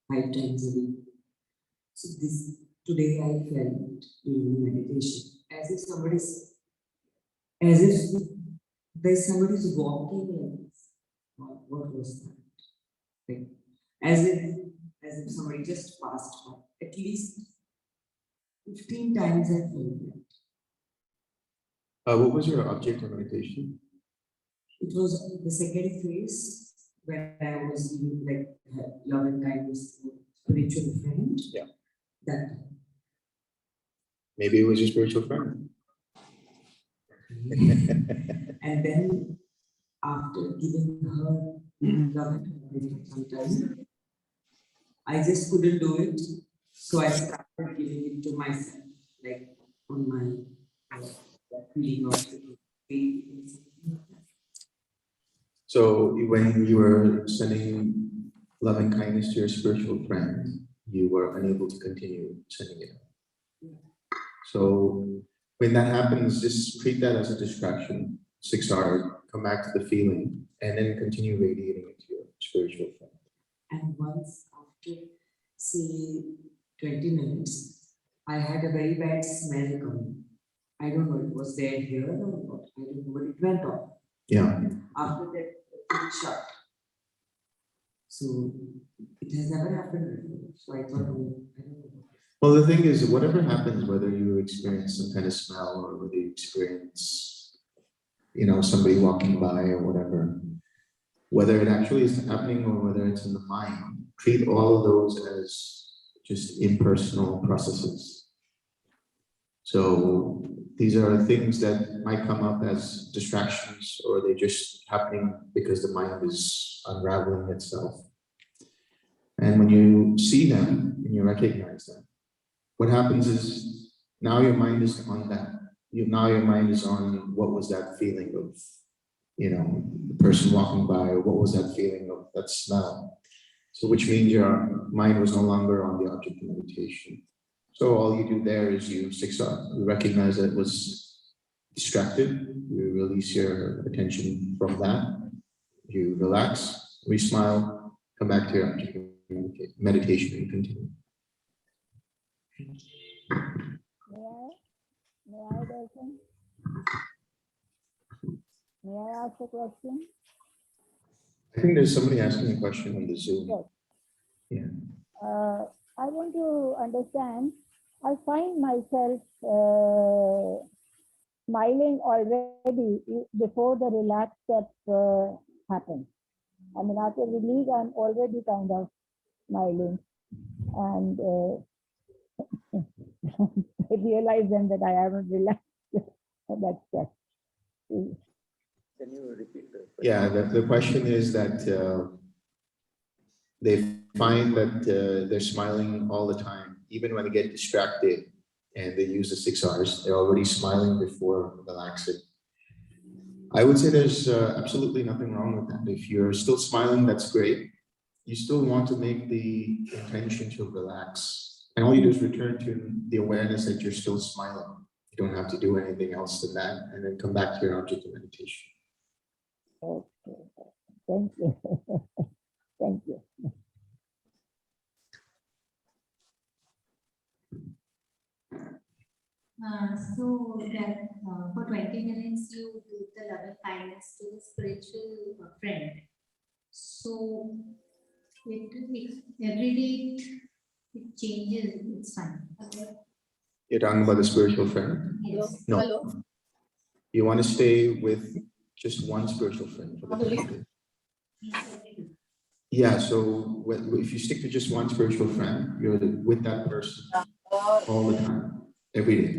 5 times a week. So today I felt during the meditation as if there's somebody's walking like this. What was that? Like, as if somebody just passed by. At least 15 times I felt that. What was your object of meditation? It was the second phase when I was giving like love and kindness to a spiritual friend. Yeah. That. Maybe it was your spiritual friend. And then after giving her love and kindness sometimes, I just couldn't do it. So I started giving it to myself, like on my feeling of faith. So when you were sending love and kindness to your spiritual friend, you were unable to continue sending it. Yeah. So when that happens, just treat that as a distraction, 6 hours, come back to the feeling, and then continue radiating it to your spiritual friend. And once after, say, 20 minutes, I had a very bad smell coming. I don't know, it was there here or what, I don't know, but it went off. Yeah. After that, it shut. So it has never happened before. So I thought, oh, I don't know. Well, the thing is, whatever happens, whether you experience some kind of smell or whether you experience, somebody walking by or whatever, whether it actually is happening or whether it's in the mind, treat all of those as just impersonal processes. So these are things that might come up as distractions, or they're just happening because the mind is unraveling itself. And when you see them and you recognize them, what happens is now your mind is on that. Now your mind is on what was that feeling of, the person walking by, or what was that feeling of that smell. So which means your mind was no longer on the object of meditation. So all you do there is you recognize that it was distracted, you release your attention from that, you relax, smile, come back to your object of meditation and continue. May I, Darshan? May I ask a question? I think there's somebody asking a question on the Zoom. Yes. Yeah. I want to understand. I find myself smiling already before the relaxed step happens. I mean, after release, I'm already kind of smiling, and I realize then that I haven't relaxed. That step. Can you repeat the question? Yeah, the question is that they find that they're smiling all the time, even when they get distracted and they use the 6 R's, they're already smiling before relaxing. I would say there's absolutely nothing wrong with that. If you're still smiling, that's great. You still want to make the intention to relax. And all you do is return to the awareness that you're still smiling. You don't have to do anything else than that, and then come back to your object of meditation. Okay. Thank you. Thank you. So that for 20 minutes you give the loving kindness to the spiritual friend. So every day it changes, it's fine. Okay. You're talking about the spiritual friend? Yes. No. Hello. You want to stay with just one spiritual friend for the time being. Yeah, so if you stick to just one spiritual friend, you're with that person all the time, every day,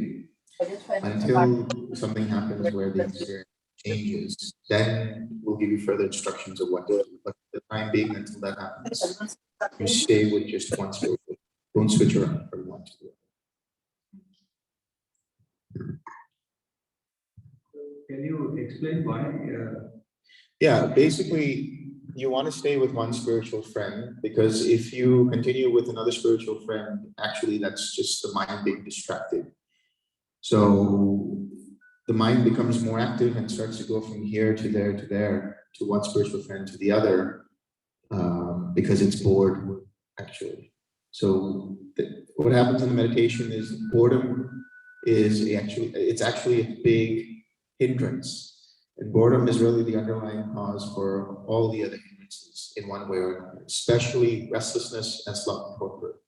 until something happens where the experience changes. Then we'll give you further instructions of what to do. But for the time being, until that happens, you stay with just one spiritual. Don't switch around from one to the other. Can you explain why? Yeah, basically, you want to stay with one spiritual friend because if you continue with another spiritual friend, actually, that's just the mind being distracted. So the mind becomes more active and starts to go from here to there, to one spiritual friend to the other, because it's bored, actually. So what happens in the meditation is boredom is it's actually a big hindrance. And boredom is really the underlying cause for all the other hindrances in one way or another, especially restlessness and sloth and torpor.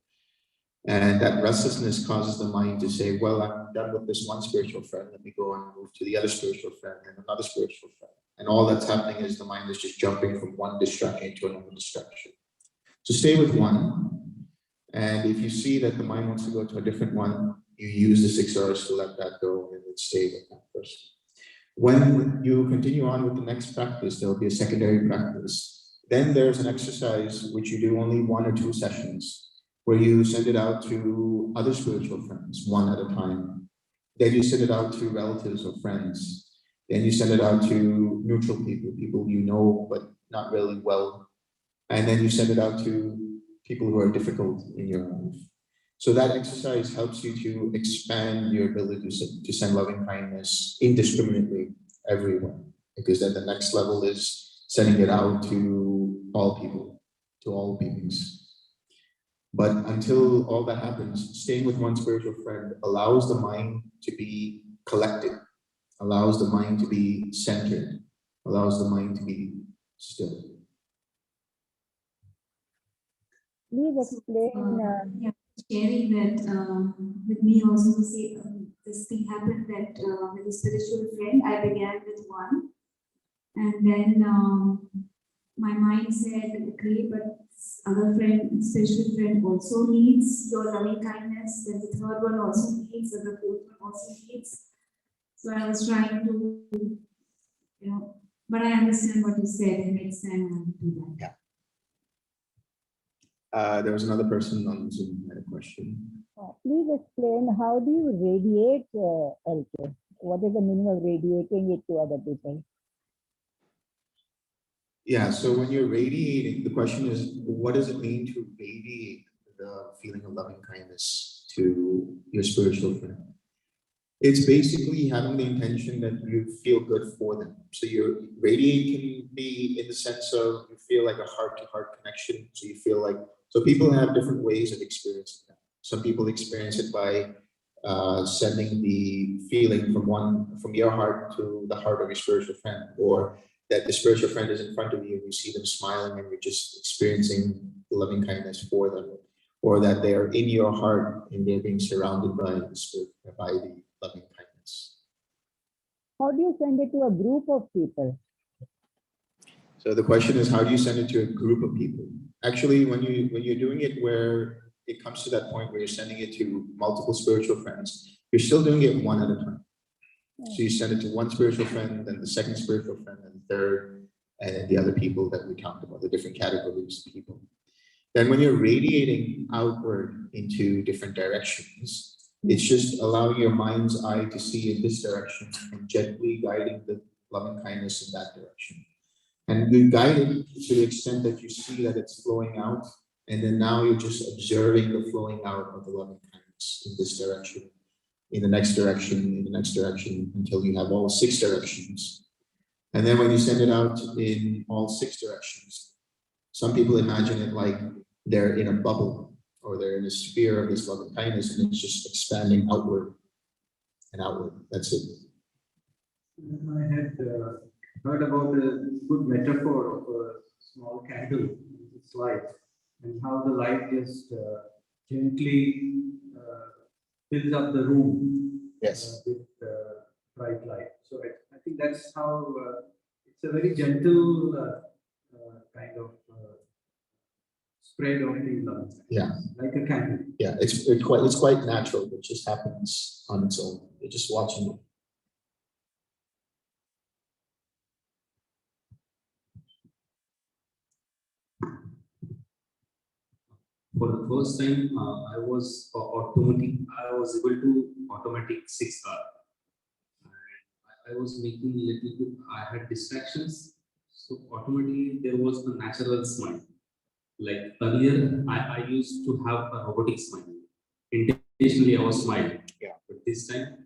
And that restlessness causes the mind to say, well, I'm done with this one spiritual friend. Let me go and move to the other spiritual friend and another spiritual friend. And all that's happening is the mind is just jumping from one distraction to another distraction. So stay with one. And if you see that the mind wants to go to a different one, you use the 6 R's to let that go and then stay with that person. When you continue on with the next practice, there will be a secondary practice. Then there's an exercise which you do only 1 or 2 sessions, where you send it out to other spiritual friends, one at a time. Then you send it out to relatives or friends. Then you send it out to neutral people, people you know but not really well. And then you send it out to people who are difficult in your life. So that exercise helps you to expand your ability to send loving kindness indiscriminately everywhere. Because then the next level is sending it out to all people, to all beings. But until all that happens, staying with one spiritual friend allows the mind to be collected, allows the mind to be centered, allows the mind to be still. Please explain. Yeah, sharing that with me also, say this thing happened that with a spiritual friend, I began with one, and then my mind said, okay, but other friend, spiritual friend also needs your loving kindness, then the third one also needs, and the fourth one also needs. So I was trying to, but I understand what you said, and next time I will do that. Yeah. There was another person on Zoom who had a question. Please explain, how do you radiate LK? What is the meaning of radiating it to other people? Yeah, so when you're radiating, the question is, what does it mean to radiate the feeling of loving kindness to your spiritual friend? It's basically having the intention that you feel good for them. So your radiate can be in the sense of you feel like a heart-to-heart connection. So you feel like, so people have different ways of experiencing that. Some people experience it by sending the feeling from your heart to the heart of your spiritual friend, or that the spiritual friend is in front of you and you see them smiling and you're just experiencing the loving kindness for them, or that they are in your heart and they're being surrounded by the spirit, by the loving kindness. how do you send it to a group of people? So the question is, how do you send it to a group of people? Actually, when you're doing it where it comes to that point where you're sending it to multiple spiritual friends, you're still doing it one at a time. So you send it to one spiritual friend, then the second spiritual friend, and the third, and then the other people that we talked about, the different categories of people. Then when you're radiating outward into different directions, it's just allowing your mind's eye to see in this direction and gently guiding the loving kindness in that direction. And you guide it to the extent that you see that it's flowing out. And then now you're just observing the flowing out of the loving kindness in this direction, in the next direction, in the next direction, until you have all 6 directions. And then when you send it out in all 6 directions, some people imagine it like they're in a bubble or they're in a sphere of this loving kindness and it's just expanding outward and outward. That's it. I had heard about a good metaphor of a small candle, its light, and how the light just gently fills up the room Yes. with bright light. So I think that's how it's a very gentle kind of spread of the love. Yeah. Like a candle. Yeah, it's quite natural. It just happens on its own. You're just watching it. For the first time, I was able to automatic 6R. I was making little bit, I had distractions. So automatically there was a natural smile. Like earlier, I used to have a robotic smile. Intentionally, I was smiling. Yeah. But this time,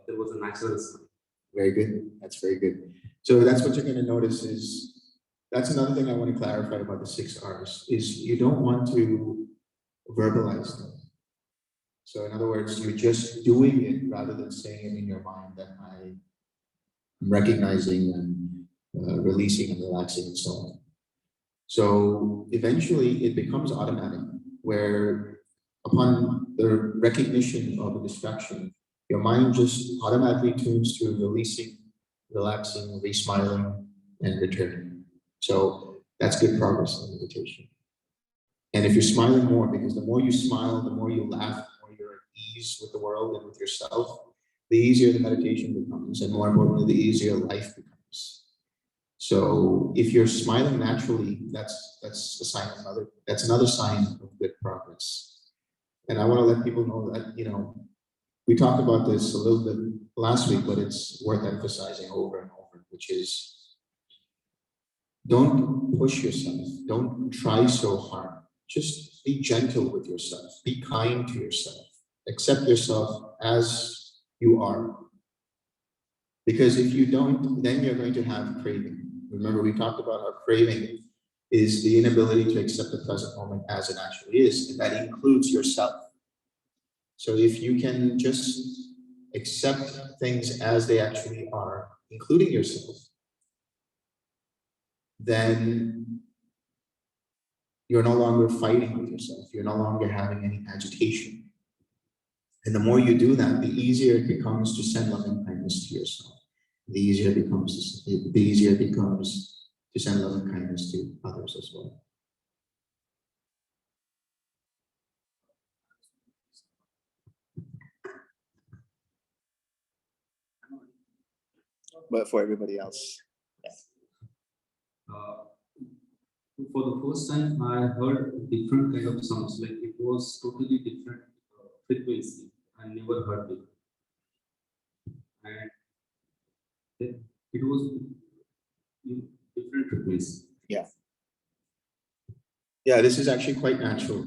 there was a natural smile. Very good. That's very good. So that's what you're going to notice is, that's another thing I want to clarify about the 6 R's is you don't want to verbalize them. So in other words, you're just doing it rather than saying it in your mind that I'm recognizing and releasing and relaxing and so on. So eventually it becomes automatic where upon the recognition of a distraction, your mind just automatically tunes to releasing, relaxing, re-smiling, and returning. So that's good progress in meditation. And if you're smiling more, because the more you smile, the more you laugh, the more you're at ease with the world and with yourself, the easier the meditation becomes, and more importantly, the easier life becomes. So if you're smiling naturally, that's a sign of that's another sign of good progress. And I want to let people know that, you know, we talked about this a little bit last week, but it's worth emphasizing over and over, which is don't push yourself. Don't try so hard. Just be gentle with yourself. Be kind to yourself. Accept yourself as you are. Because if you don't, then you're going to have craving. Remember, we talked about how craving is the inability to accept the present moment as it actually is, and that includes yourself. So if you can just accept things as they actually are, including yourself, then you're no longer fighting with yourself. You're no longer having any agitation. And the more you do that, the easier it becomes to send loving kindness to yourself. The easier it becomes to send loving kindness to others as well. But for everybody else. For the first time, I heard different kind of sounds. Like it was totally different frequency. I never heard it, and it was in different frequency. Yeah, this is actually quite natural.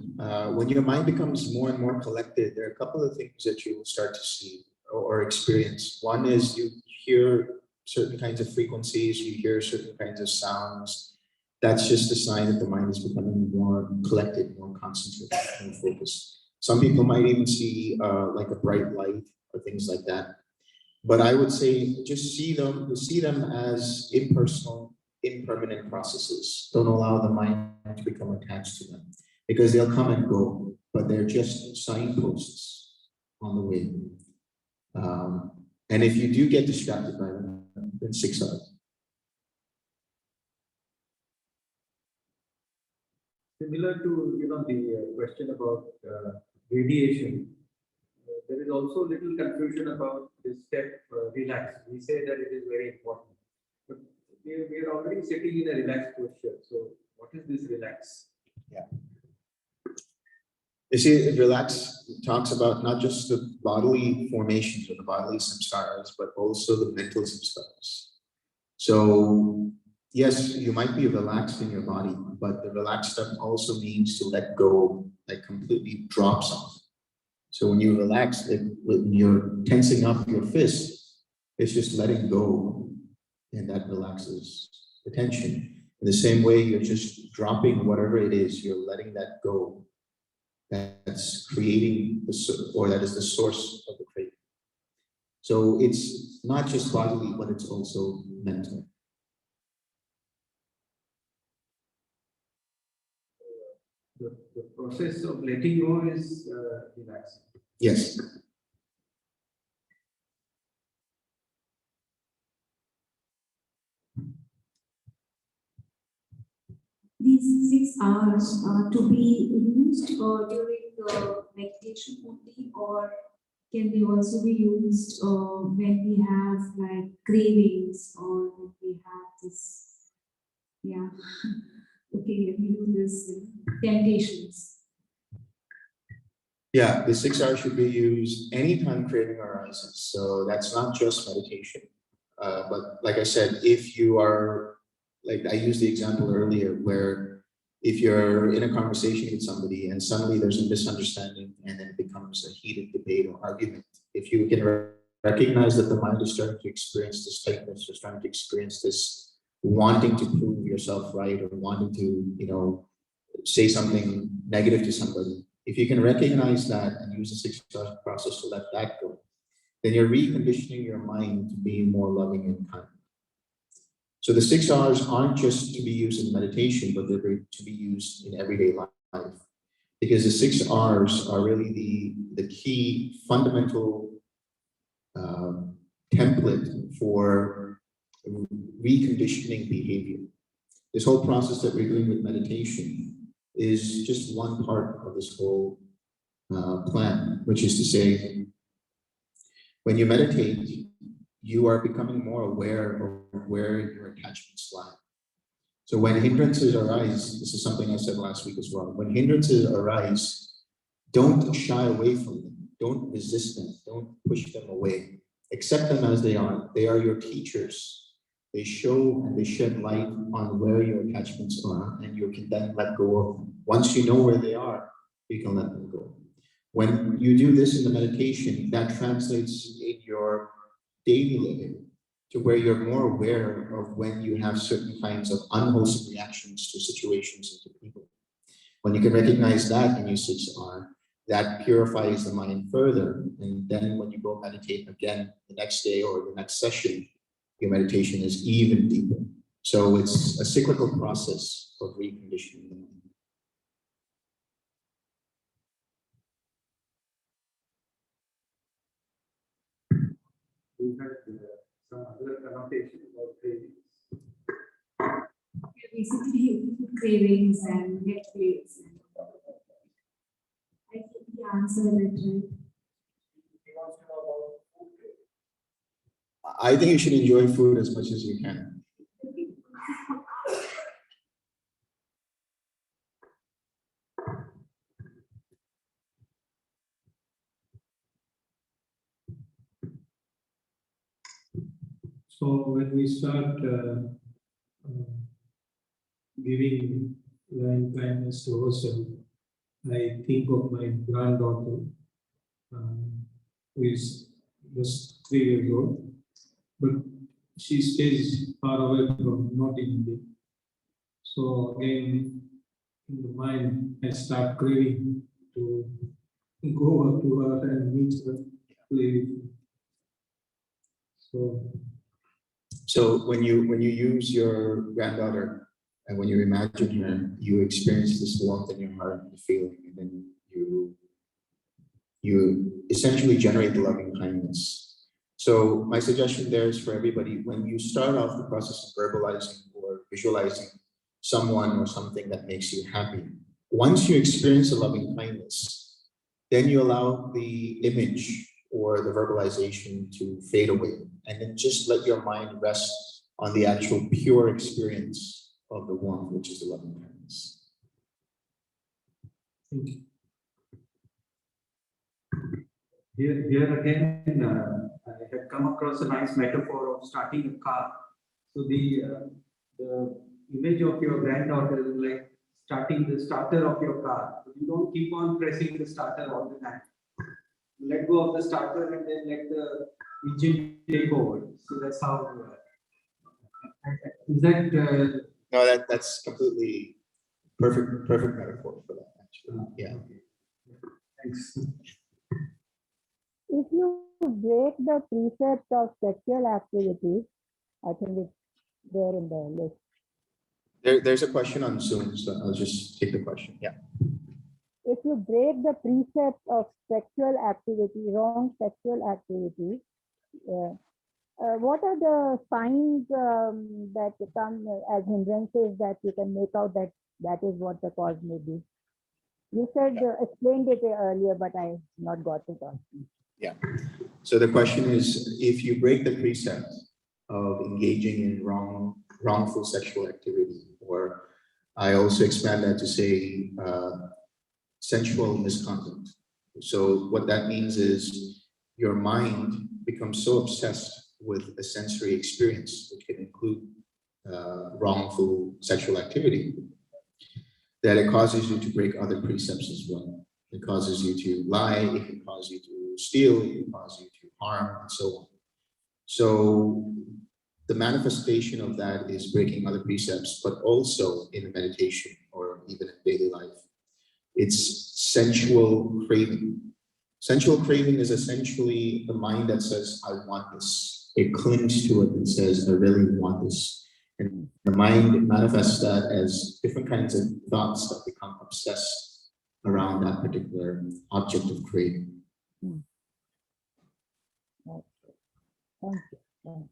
When your mind becomes more and more collected, there are a couple of things that you will start to see or experience. One is you hear certain kinds of frequencies, you hear certain kinds of sounds. That's just a sign that the mind is becoming more collected, more concentrated, more focused. Some people might even see like a bright light or things like that. But I would say just see them as impersonal, impermanent processes. Don't allow the mind to become attached to them because they'll come and go, but they're just signposts on the way. And if you do get distracted by them, then 6 hours. Similar to, the question about radiation, there is also little confusion about this step, relax. We say that it is very important, but we are already sitting in a relaxed posture. So what is this relax? You see, relax talks about not just the bodily formations or the bodily samskaras, but also the mental samskaras. So yes, you might be relaxed in your body, but the relaxed stuff also means to let go, like completely drop something. So when you relax, when you're tensing up your fists, it's just letting go, and that relaxes the tension. In the same way, you're just dropping whatever it is, you're letting that go. That's creating or that is the source of the craving. So it's not just bodily, but it's also mental. The process of letting go is relaxing. Yes. These 6 hours are to be used during meditation only, or can they also be used when we have like cravings, or when we have this, yeah, okay, let me do this, temptations. Yeah, the 6 hours should be used anytime craving arises. So that's not just meditation. But like I said, if you are, like I used the example earlier, where if you're in a conversation with somebody and suddenly there's a misunderstanding and then it becomes a heated debate or argument, if you can recognize that the mind is starting to experience this tightness, or starting to experience this wanting to prove yourself right, or wanting to, say something negative to somebody, if you can recognize that and use the 6 hours process to let that go, then you're reconditioning your mind to be more loving and kind. So the 6 hours aren't just to be used in meditation, but they're to be used in everyday life. Because the 6 hours are really the key fundamental template for reconditioning behavior. This whole process that we're doing with meditation is just one part of this whole plan, which is to say, when you meditate, you are becoming more aware of where your attachments lie. So when hindrances arise, this is something I said last week as well. When hindrances arise, don't shy away from them. Don't resist them. Don't push them away. Accept them as they are. They are your teachers. They show and they shed light on where your attachments are, and you can then let go of them. Once you know where they are, you can let them go. When you do this in the meditation, that translates in your daily living to where you're more aware of when you have certain kinds of unwholesome reactions to situations and to people. When you can recognize that in your 6R, that purifies the mind further. And then when you go meditate again the next day or the next session, your meditation is even deeper. So it's a cyclical process of reconditioning the mind. We had some other connotation about cravings. Basically, food cravings and Netflix. I think the answer that right. I think you should enjoy food as much as you can. So when we start giving loving kindness to ourselves, I think of my granddaughter, who is just 3 years old, but she stays far away from not in India. So again, in the mind, I start craving to go up to her and meet her, play with her. So when you use your granddaughter and when you imagine her, you experience this warmth in your heart and the feeling, and then you essentially generate the loving kindness. So my suggestion there is for everybody, when you start off the process of verbalizing or visualizing someone or something that makes you happy, once you experience a loving kindness, then you allow the image or the verbalization to fade away, and then just let your mind rest on the actual pure experience of the warmth, which is the loving kindness. Thank you. Here again, I have come across a nice metaphor of starting a car. So the image of your granddaughter is like starting the starter of your car. So you don't keep on pressing the starter all the time. You let go of the starter and then let the engine take over. So that's how. Is that? No, that's completely perfect metaphor for that. Actually, yeah. Thanks. If you break the precept of sexual activity, I think it's there in the list. There's a question on Zoom, so I'll just take the question. Yeah. If you break the precept of sexual activity, wrong sexual activity, what are the signs that come as hindrances that you can make out that is what the cause may be? You said, explained it earlier, but I not got it on. Yeah. So the question is, if you break the precept of engaging in wrongful sexual activity, or I also expand that to say sensual misconduct. So what that means is your mind becomes so obsessed with a sensory experience, which can include wrongful sexual activity, that it causes you to break other precepts as well. It causes you to lie, it can cause you to steal, it can cause you to harm, and so on. So the manifestation of that is breaking other precepts, but also in meditation or even in daily life. It's sensual craving. Sensual craving is essentially the mind that says, I want this. It clings to it and says, I really want this. And the mind manifests that as different kinds of thoughts that become obsessed around that particular object of craving. Thank you.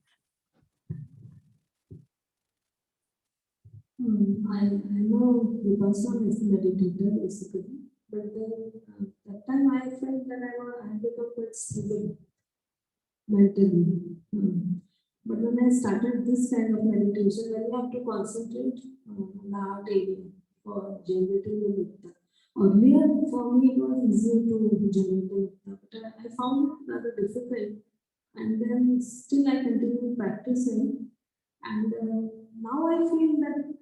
I know the person is meditator basically, but then that time I felt that I had become quite stable mentally. But when I started this kind of meditation, when you have to concentrate on the heart area for generating the metta. Earlier, for me, it was easier to generate the metta, but I found it rather difficult. And then still I continue practicing. And now I feel that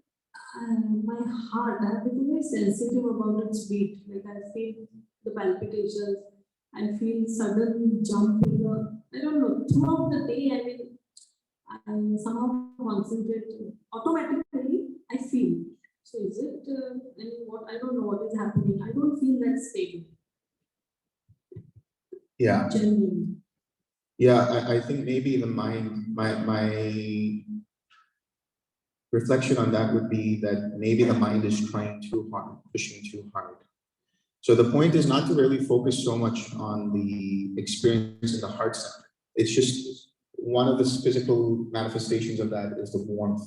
my heart, I have become very sensitive about its beat. Like I feel the palpitations, I feel sudden jump in the, I don't know, throughout the day, I mean, I somehow concentrate automatically, I feel. So is it, I mean, what, I don't know what is happening. I don't feel that stable. Yeah. Genuinely. Yeah, I think maybe the mind, my reflection on that would be that maybe the mind is trying too hard, pushing too hard. So the point is not to really focus so much on the experience in the heart center. It's just one of the physical manifestations of that is the warmth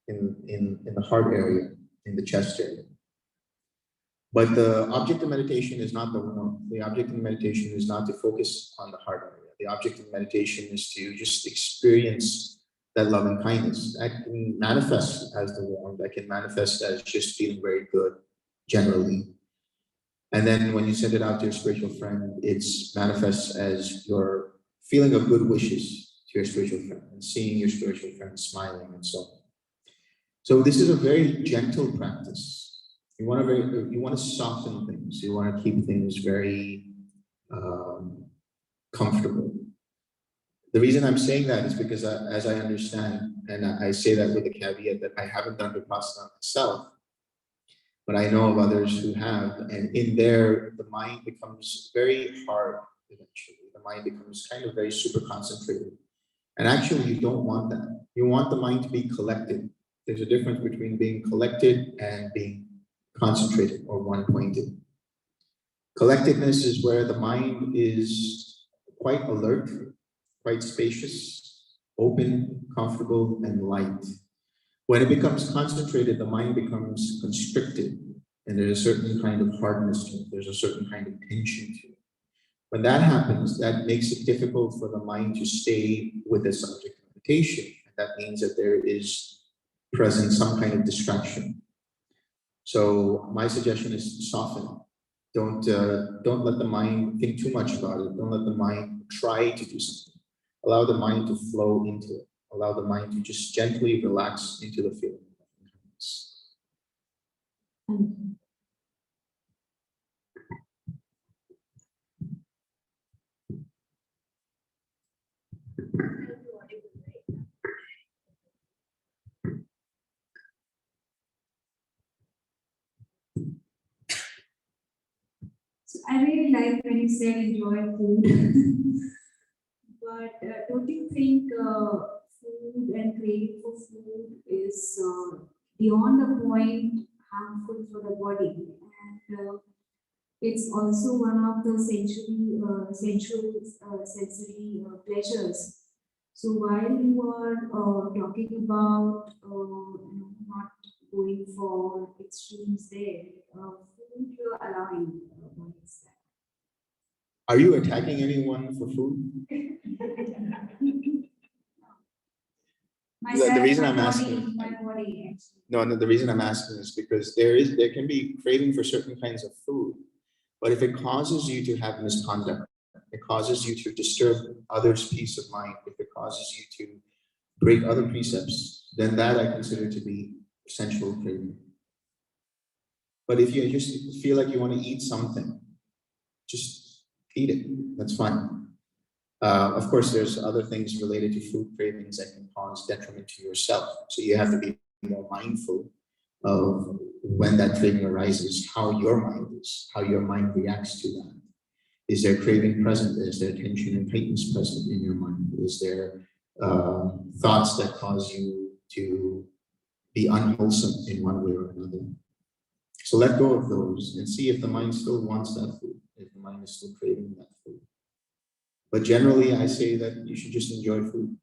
in the heart area, in the chest area. But the object of meditation is not the warmth. The object of meditation is not to focus on the heart area. The object of meditation is to just experience that loving kindness. That can manifest as the warmth, that can manifest as just feeling very good generally. And then when you send it out to your spiritual friend, it's manifests as your feeling of good wishes to your spiritual friend and seeing your spiritual friend smiling and so on. So this is a very gentle practice. You want to soften things. You want to keep things very comfortable. The reason I'm saying that is because as I understand, and I say that with the caveat that I haven't done Vipassana myself, but I know of others who have, and in there, the mind becomes very hard eventually. The mind becomes kind of very super concentrated. And actually, you don't want that. You want the mind to be collected. There's a difference between being collected and being concentrated or one-pointed. Collectedness is where the mind is quite alert quite spacious, open, comfortable, and light. When it becomes concentrated, the mind becomes constricted, and there's a certain kind of hardness to it. There's a certain kind of tension to it. When that happens, that makes it difficult for the mind to stay with the subject of meditation. And that means that there is present some kind of distraction. So my suggestion is to soften. Don't let the mind think too much about it. Don't let the mind try to do something. Allow the mind to flow into it. Allow the mind to just gently relax into the feeling. So I really like when you said enjoy food. But don't you think food and craving for food is beyond the point harmful for the body? And it's also one of the sensual sensory pleasures. So while you are talking about not going for extremes there, food you're allowing. What is that? Are you attacking anyone for food? The reason I'm asking. My body, actually. No, the reason I'm asking is because there can be craving for certain kinds of food, but if it causes you to have misconduct, it causes you to disturb others' peace of mind, if it causes you to break other precepts, then that I consider to be sensual craving. But if you just feel like you want to eat something, just eat it. That's fine. Of course, there's other things related to food cravings that can cause detriment to yourself. So you have to be more mindful of when that craving arises, how your mind is, how your mind reacts to that. Is there craving present? Is there tension and tightness present in your mind? Is there thoughts that cause you to be unwholesome in one way or another? So let go of those and see if the mind still wants that food, if the mind is still craving that food. But generally, I say that you should just enjoy food.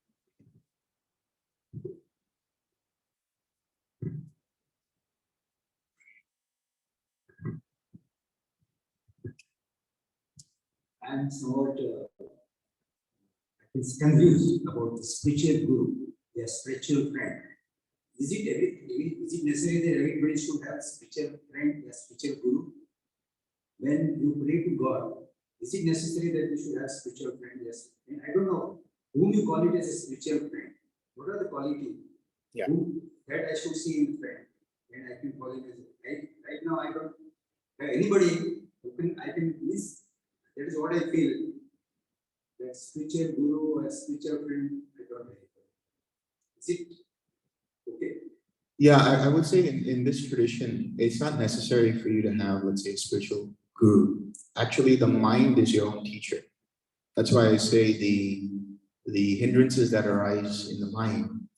I'm somewhat confused about the spiritual guru, their spiritual friend. Is it necessary that everybody should have spiritual friend, a spiritual guru? When you pray to God, is it necessary that you should have spiritual friend? Yes. And I don't know whom you call it as a spiritual friend. What are the qualities? Yeah. That I should see in friend, and I can call it as right now. I don't have anybody who I can miss. That is what I feel. That spiritual guru or spiritual friend, I don't have. Is it okay? Yeah, I would say in this tradition, it's not necessary for you to have, let's say, a spiritual guru. Actually, the mind is your own teacher. That's why I say the hindrances that arise in the mind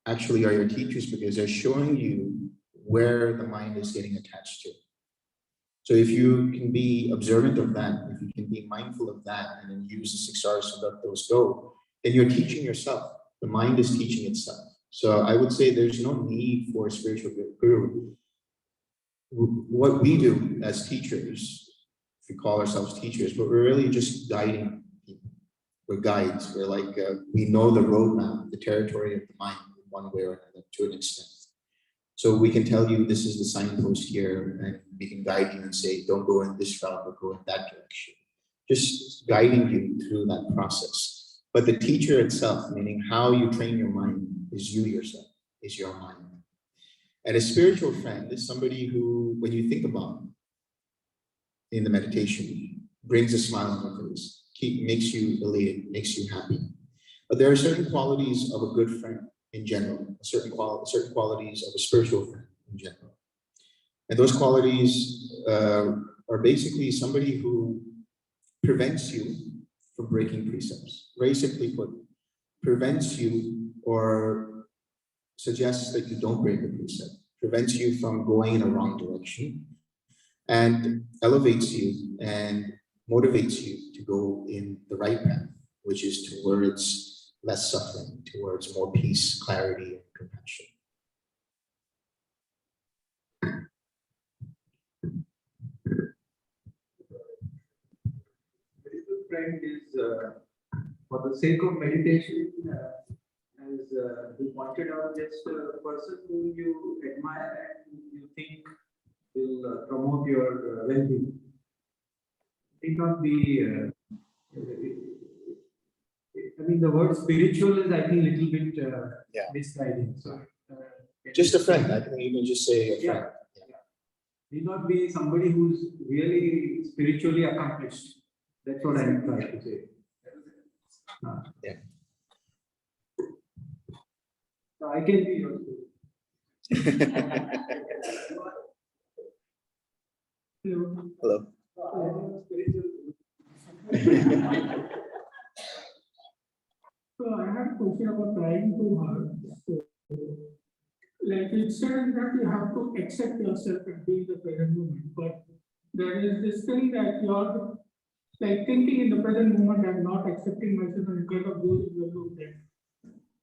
actually are your teachers, because they're showing you where the mind is getting attached to. So if you can be observant of that, if you can be mindful of that, and then use the 6 hours to let those go, then you're teaching yourself. The mind is teaching itself. So I would say there's no need for a spiritual guru. What we do as teachers, if we call ourselves teachers, but we're really just guiding people. We're guides. We're like, we know the roadmap, the territory of the mind in one way or another to an extent. So we can tell you this is the signpost here, and we can guide you and say, don't go in this route, but go in that direction. Just guiding you through that process. But the teacher itself, meaning how you train your mind, is you yourself, is your mind. And a spiritual friend is somebody who, when you think about in the meditation, brings a smile on your face, makes you elated, makes you happy. But there are certain qualities of a good friend in general, certain qualities of a spiritual friend in general. And those qualities are basically somebody who prevents you from breaking precepts. Very simply put, prevents you or suggests that you don't break a precept, prevents you from going in a wrong direction, and elevates you and motivates you to go in the right path, which is towards less suffering, towards more peace, clarity, and compassion. Very good friend is for the sake of meditation, as you pointed out, just a person whom you admire and you think will promote your well-being. It need not be. I mean, the word spiritual is, I think, a little bit misguiding. So, Just a friend. I think you can just say a friend. Need not be somebody who's really spiritually accomplished. That's what I'm trying to say. Yeah. So I can be your spirit. Hello. So I have a question about trying too hard. So, like it says that you have to accept yourself and be in the present moment, but there is this thing that you're like thinking in the present moment, I'm not accepting myself, and kind of goes in the loop that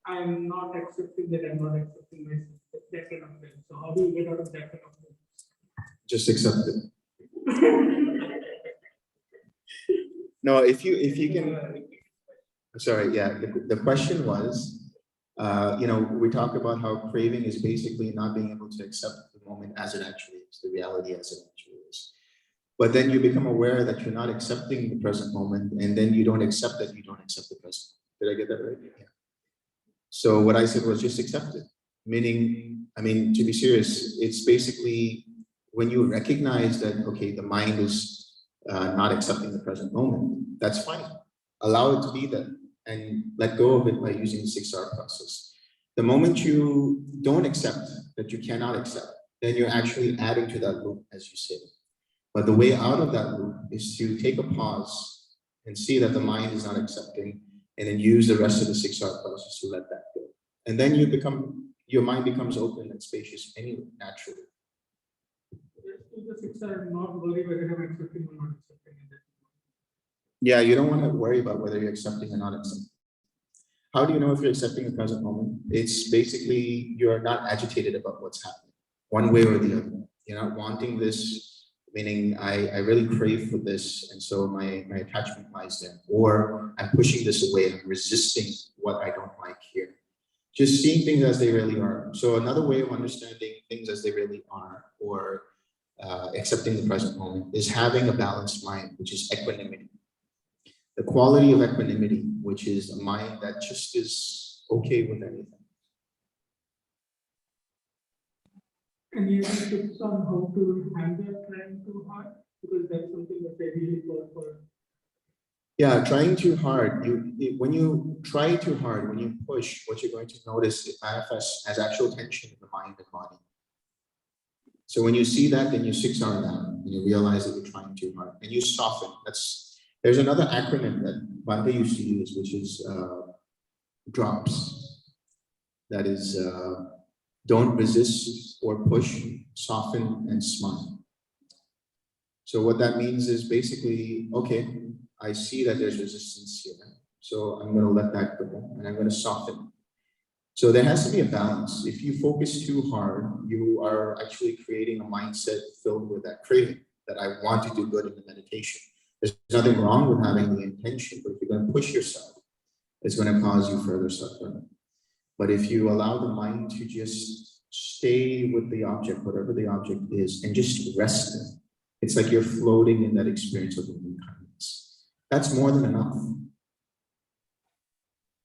I'm not accepting that I'm not accepting myself. That kind of thing. So how do you get out of that kind of thing? Just accept it. No, if you can. Sorry, yeah. The question was, we talked about how craving is basically not being able to accept the moment as it actually is, the reality as it actually is. But then you become aware that you're not accepting the present moment, and then you don't accept that you don't accept the present. Did I get that right? Yeah. So what I said was just accept it. Meaning, I mean, to be serious, it's basically when you recognize that, okay, the mind is not accepting the present moment, that's fine. Allow it to be there and let go of it by using the 6R process. The moment you don't accept that you cannot accept, then you're actually adding to that loop, as you say. But the way out of that loop is to take a pause and see that the mind is not accepting, and then use the rest of the 6R process to let that go. And then your mind becomes open and spacious anyway, naturally. The 6R, not worry whether I'm accepting or not accepting it. Yeah, you don't want to worry about whether you're accepting or not accepting. How do you know if you're accepting the present moment? It's basically you're not agitated about what's happening, one way or the other. You're not wanting this, meaning I really crave for this, and so my attachment lies there. Or I'm pushing this away, I'm resisting what I don't like here. Just seeing things as they really are. So another way of understanding things as they really are, or accepting the present moment, is having a balanced mind, which is equanimity. The quality of equanimity, which is a mind that just is okay with anything. Any other tips on how to handle trying too hard? Because that's something that I really call for. Yeah, trying too hard. When you try too hard, when you push, what you're going to notice, it manifests as actual tension in the mind and body. So when you see that, then you 6R down, and you realize that you're trying too hard, and you soften. There's another acronym that Bhante used to use, which is DROPS. That is, don't resist or push, soften, and smile. So what that means is basically, okay, I see that there's resistance here, so I'm going to let that go, and I'm going to soften. So there has to be a balance. If you focus too hard, you are actually creating a mindset filled with that craving, that I want to do good in the meditation. There's nothing wrong with having the intention, but if you're going to push yourself, it's going to cause you further suffering. But if you allow the mind to just stay with the object, whatever the object is, and just rest in, it's like you're floating in that experience of loving kindness. That's more than enough.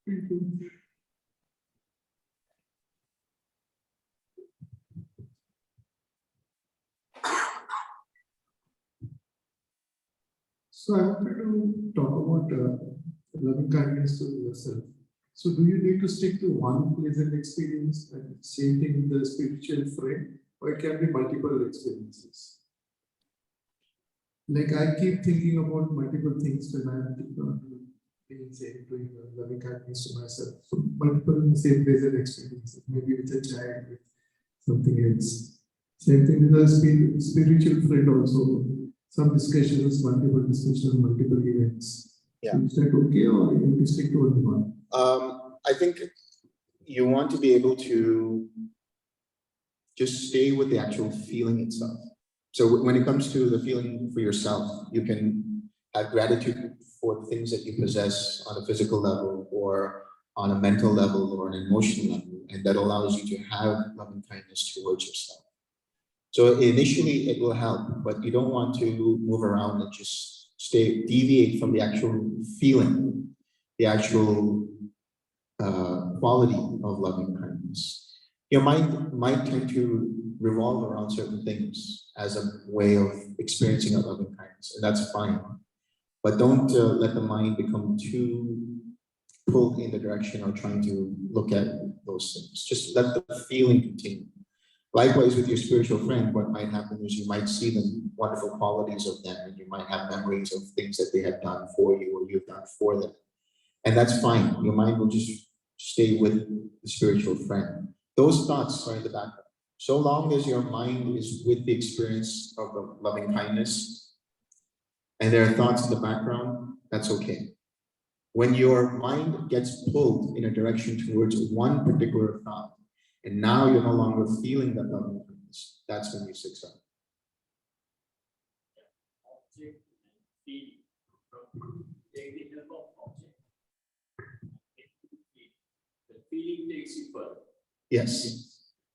Thank you. So I wanted to talk about loving kindness to yourself. So do you need to stick to one pleasant experience, and same thing with the spiritual friend, or it can be multiple experiences? Like I keep thinking about multiple things when I'm doing loving kindness to myself. So multiple same pleasant experiences, maybe with a child, with something else. Same thing with a spiritual friend also. Some discussions, multiple events. Yeah. Is that okay, or you want to stick to only one? I think you want to be able to just stay with the actual feeling itself. So when it comes to the feeling for yourself, you can have gratitude for the things that you possess on a physical level or on a mental level or an emotional level, and that allows you to have loving kindness towards yourself. So initially it will help, but you don't want to move around and just deviate from the actual feeling, the actual quality of loving kindness. Your mind might tend to revolve around certain things as a way of experiencing a loving kindness, and that's fine. But don't let the mind become too pulled in the direction or trying to look at those things. Just let the feeling continue. Likewise, with your spiritual friend, what might happen is you might see the wonderful qualities of them, and you might have memories of things that they have done for you or you've done for them. And that's fine. Your mind will just stay with the spiritual friend. Those thoughts are in the background. So long as your mind is with the experience of the loving kindness and there are thoughts in the background, that's okay. When your mind gets pulled in a direction towards one particular thought, and now you're no longer feeling that loving kindness, that's when you succeed. Object and feeling. Take the help of object. The feeling takes you further. Yes.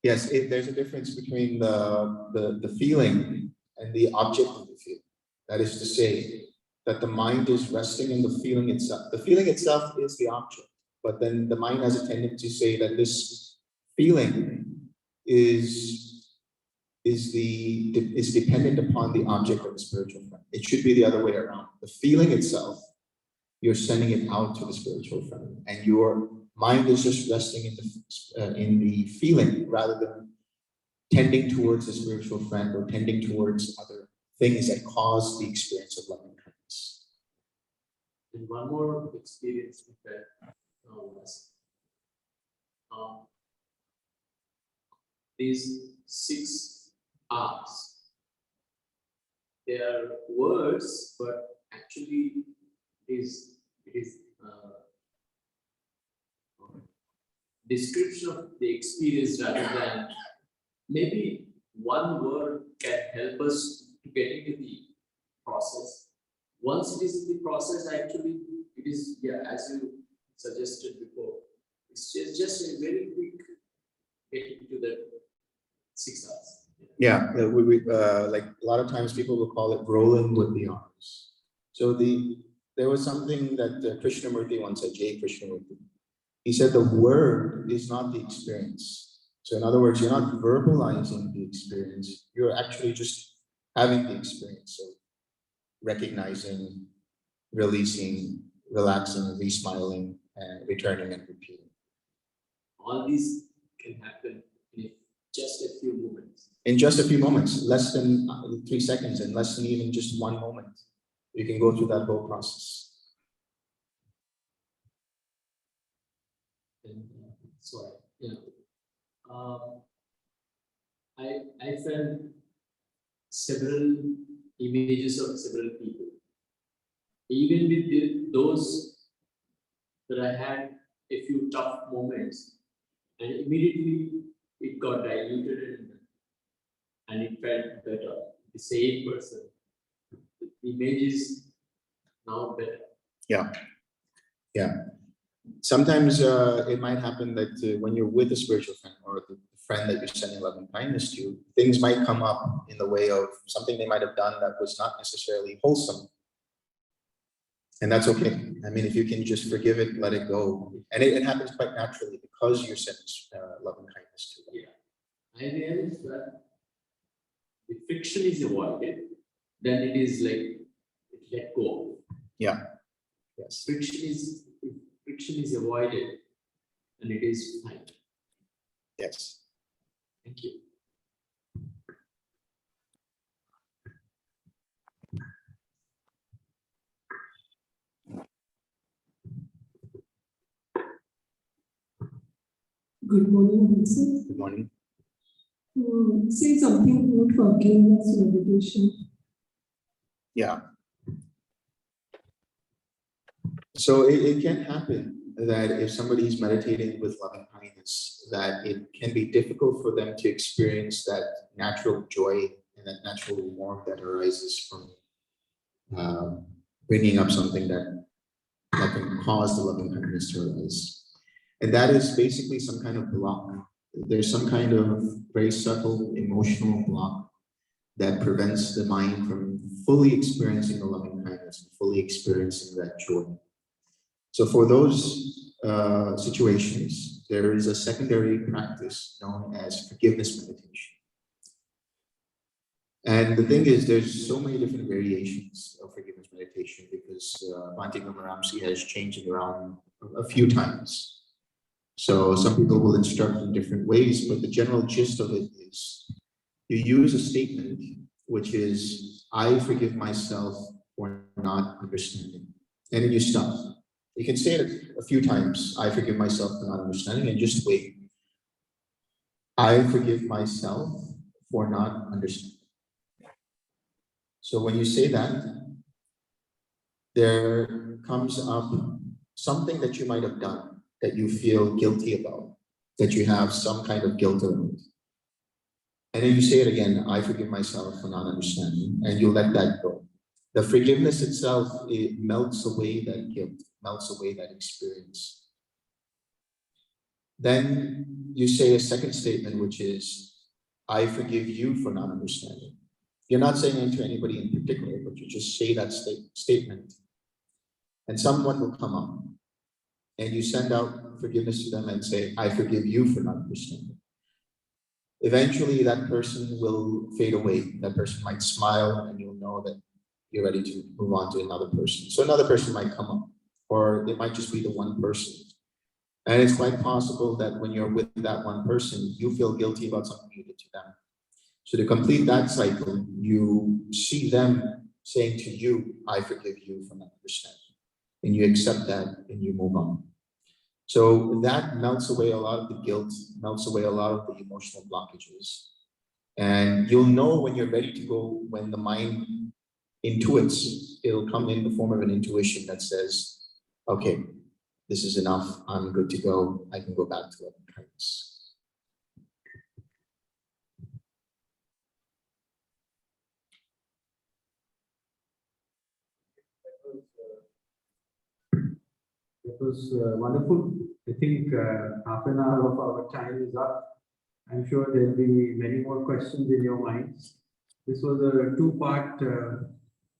Yes, there's a difference between the feeling and the object of the feeling. That is to say, that the mind is resting in the feeling itself. The feeling itself is the object, but then the mind has a tendency to say that this feeling is dependent upon the object of the spiritual friend. It should be the other way around. The feeling itself, you're sending it out to the spiritual friend, and your mind is just resting in the feeling rather than tending towards the spiritual friend or tending towards other things that cause the experience of loving kindness. And one more experience with that was these 6 R's. They are words, but actually it is description of the experience rather than maybe one word can help us to get into the process. Once it is in the process, actually, it is, yeah, as you suggested before, it's just a very quick getting into the 6 R's. Yeah, like a lot of times people will call it rolling with the R's. So there was something that Krishnamurti once said, J. Krishnamurti. He said the word is not the experience. So in other words, you're not verbalizing the experience. You're actually just having the experience. So recognizing, releasing, relaxing, re-smiling, and returning and repeating. All these can happen in just a few moments. In just a few moments, less than 3 seconds, and less than even just 1 moment. You can go through that whole process. And sorry, I felt several images of several people. Even with those that I had a few tough moments, and immediately it got diluted and it felt better. The same person, the image is now better. Yeah. Sometimes it might happen that when you're with a spiritual friend or the friend that you're sending love and kindness to, things might come up in the way of something they might have done that was not necessarily wholesome. And that's okay. I mean, if you can just forgive it, let it go. And it happens quite naturally because you're sending love and kindness to them. Yeah. I realized that the friction is avoided, then it is like it let go. Yeah. Yes. Friction is avoided, and it is fine. Yes. Thank you. Good morning, Vincent. Good morning. Say something about forgiveness meditation. Yeah. So it can happen that if somebody is meditating with loving kindness, that it can be difficult for them to experience that natural joy and that natural warmth that arises from bringing up something that can cause the loving kindness to arise. And that is basically some kind of block. There's some kind of very subtle emotional block that prevents the mind from fully experiencing the loving kindness and fully experiencing that joy. So for those situations, there is a secondary practice known as forgiveness meditation. And the thing is, there's so many different variations of forgiveness meditation because Bhante Ramsi has changed it around a few times. So some people will instruct in different ways, but the general gist of it is you use a statement, which is, I forgive myself for not understanding. And then you stop. You can say it a few times, I forgive myself for not understanding, and just wait. I forgive myself for not understanding. So when you say that, there comes up something that you might have done that you feel guilty about, that you have some kind of guilt around. And then you say it again, I forgive myself for not understanding, and you let that go. The forgiveness itself, it melts away that guilt, melts away that experience. Then you say a second statement, which is, I forgive you for not understanding. You're not saying it to anybody in particular, but you just say that statement. And someone will come up and you send out forgiveness to them and say, I forgive you for not understanding. Eventually that person will fade away. That person might smile and you'll know that you're ready to move on to another person. So another person might come up, or it might just be the one person. And it's quite possible that when you're with that one person, you feel guilty about something you did to them. So to complete that cycle, you see them saying to you, I forgive you for not understanding. And you accept that and you move on. So that melts away a lot of the guilt, melts away a lot of the emotional blockages. And you'll know when you're ready to go, when the mind intuits, it'll come in the form of an intuition that says, okay, this is enough, I'm good to go, I can go back to loving kindness. That was wonderful. I think half an hour of our time is up. I'm sure there'll be many more questions in your minds. This was a two-part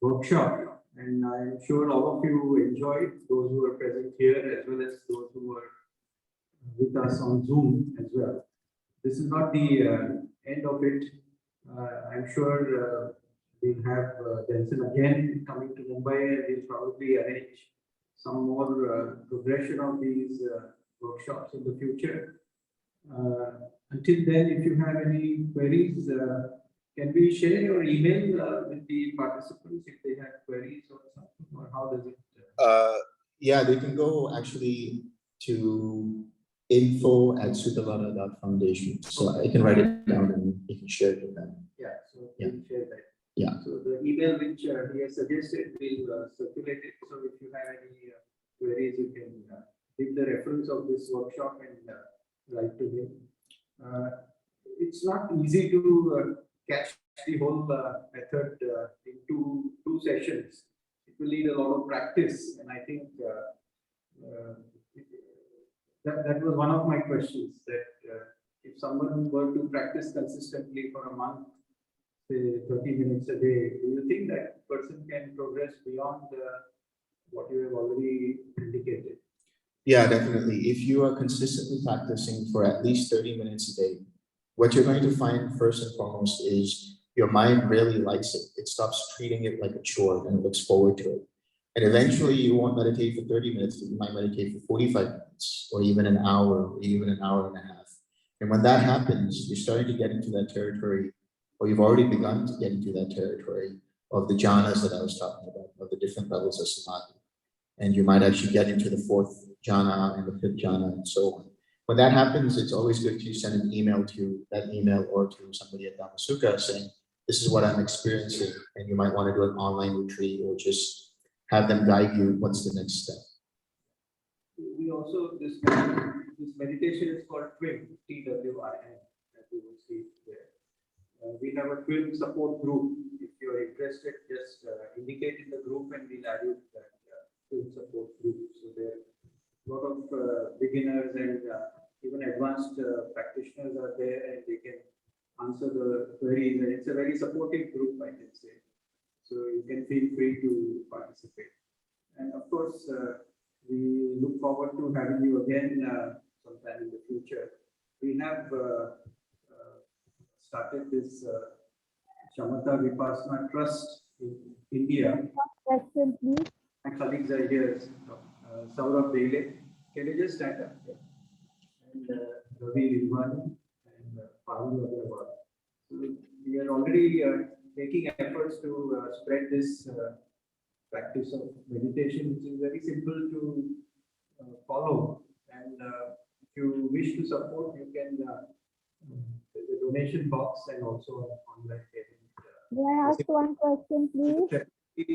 workshop, and I'm sure all of you enjoyed, those who are present here as well as those who are with us on Zoom as well. This is not the end of it. I'm sure we'll have Denson again coming to Mumbai, and we'll probably arrange some more progression of these workshops in the future. Until then, if you have any queries, can we share your email with the participants if they have queries or something, or how does it? Yeah, they can go actually to info@sutalana.foundation. So I can write it down and you can share it with them. Yeah, so Yeah. we'll share that. Yeah. So the email which he has suggested, we'll circulate it. So if you have any queries, you can give the reference of this workshop and write to him. It's not easy to catch the whole method in two sessions. It will need a lot of practice, and I think that was one of my questions, that if someone were to practice consistently for a month, say 30 minutes a day, do you think that person can progress beyond what you have already indicated? Yeah, definitely. If you are consistently practicing for at least 30 minutes a day, what you're going to find first and foremost is your mind really likes it. It stops treating it like a chore and looks forward to it. And eventually you won't meditate for 30 minutes, but you might meditate for 45 minutes, or even an hour, or even an hour and a half. And when that happens, you're starting to get into that territory, or you've already begun to get into that territory of the jhanas that I was talking about, of the different levels of samadhi. And you might actually get into the fourth jhana and the fifth jhana and so on. When that happens, it's always good to send an email to that email or to somebody at Dhammacariya saying, this is what I'm experiencing, and you might want to do an online retreat or just have them guide you what's the next step. also this meditation is called TWIN, TWIN, as you will see there. We have a TWIN support group. If you are interested, just indicate in the group and we'll add you to that TWIN support group. So there are a lot of beginners and even advanced practitioners are there, and they can answer the queries. And it's a very supportive group, I can say. So you can feel free to participate. And of course, we look forward to having you again sometime in the future. We have started this Shamatha Vipassana Trust in India. Question, please. My colleagues are here. Saurabh Dele. Can you just stand up? And Ravi Rilwani and Parul Agarwal. So we are already making efforts to spread this practice of meditation, which is very simple to follow. And if you wish to support, you can, there's a donation box and also an online payment. May I ask one question, please? If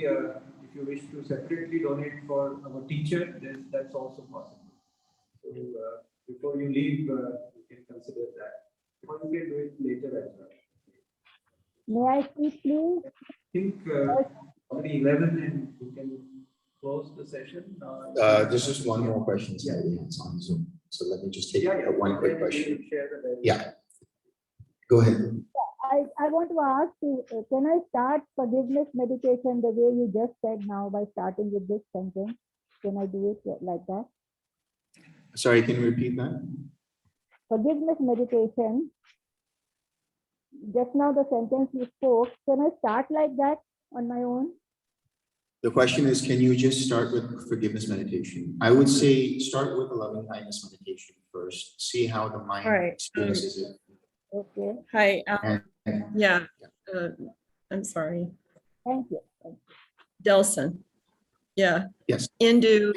you wish to separately donate for our teacher, then that's also possible. So before you leave, you can consider that. Or you can do it later as well. May I speak, please? I think already 11 and we can close the session. This is one more question somebody has on Zoom. So let me just take one quick question. Share the Yeah. Go ahead. I want to ask you, can I start forgiveness meditation the way you just said now by starting with this sentence? Can I do it like that? Sorry, can you repeat that? Forgiveness meditation. Just now the sentence you spoke, can I start like that on my own? The question is, can you just start with forgiveness meditation? I would say start with a loving kindness meditation first. See how the mind experiences it. Okay. Hi. Yeah. I'm sorry. Thank you. Delson. Yeah. Yes. Indu,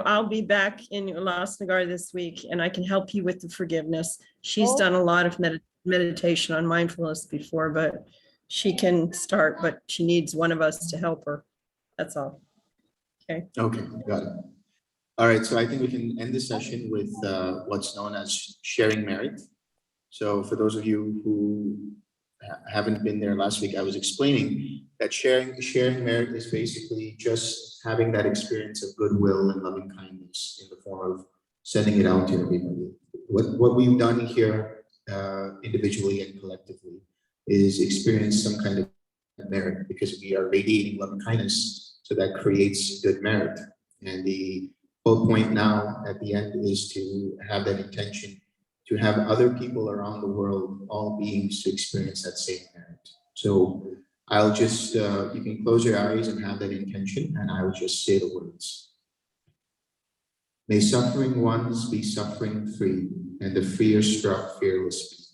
I'll be back in Ulasnagar this week and I can help you with the forgiveness. She's done a lot of meditation on mindfulness before, but she can start, but she needs one of us to help her. That's all. Okay. Okay, got it. All right, so I think we can end the session with what's known as sharing merit. So for those of you who haven't been there last week, I was explaining that sharing merit is basically just having that experience of goodwill and loving kindness in the form of sending it out to everybody. What we've done here individually and collectively is experience some kind of merit because we are radiating loving kindness, so that creates good merit. And the whole point now at the end is to have that intention to have other people around the world, all beings, to experience that same merit. So I'll just, you can close your eyes and have that intention, and I will just say the words. May suffering ones be suffering free, and the fear struck fearless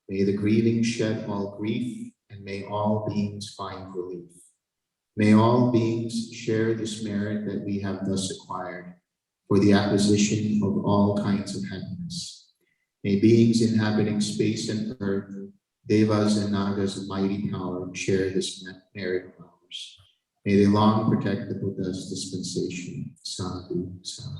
be. May the grieving shed all grief, and may all beings find relief. May all beings share this merit that we have thus acquired for the acquisition of all kinds of happiness. May beings inhabiting space and earth, devas and nagas of mighty power, share this merit of ours. May they long protect the Buddha's dispensation. Sadhu, sadhu.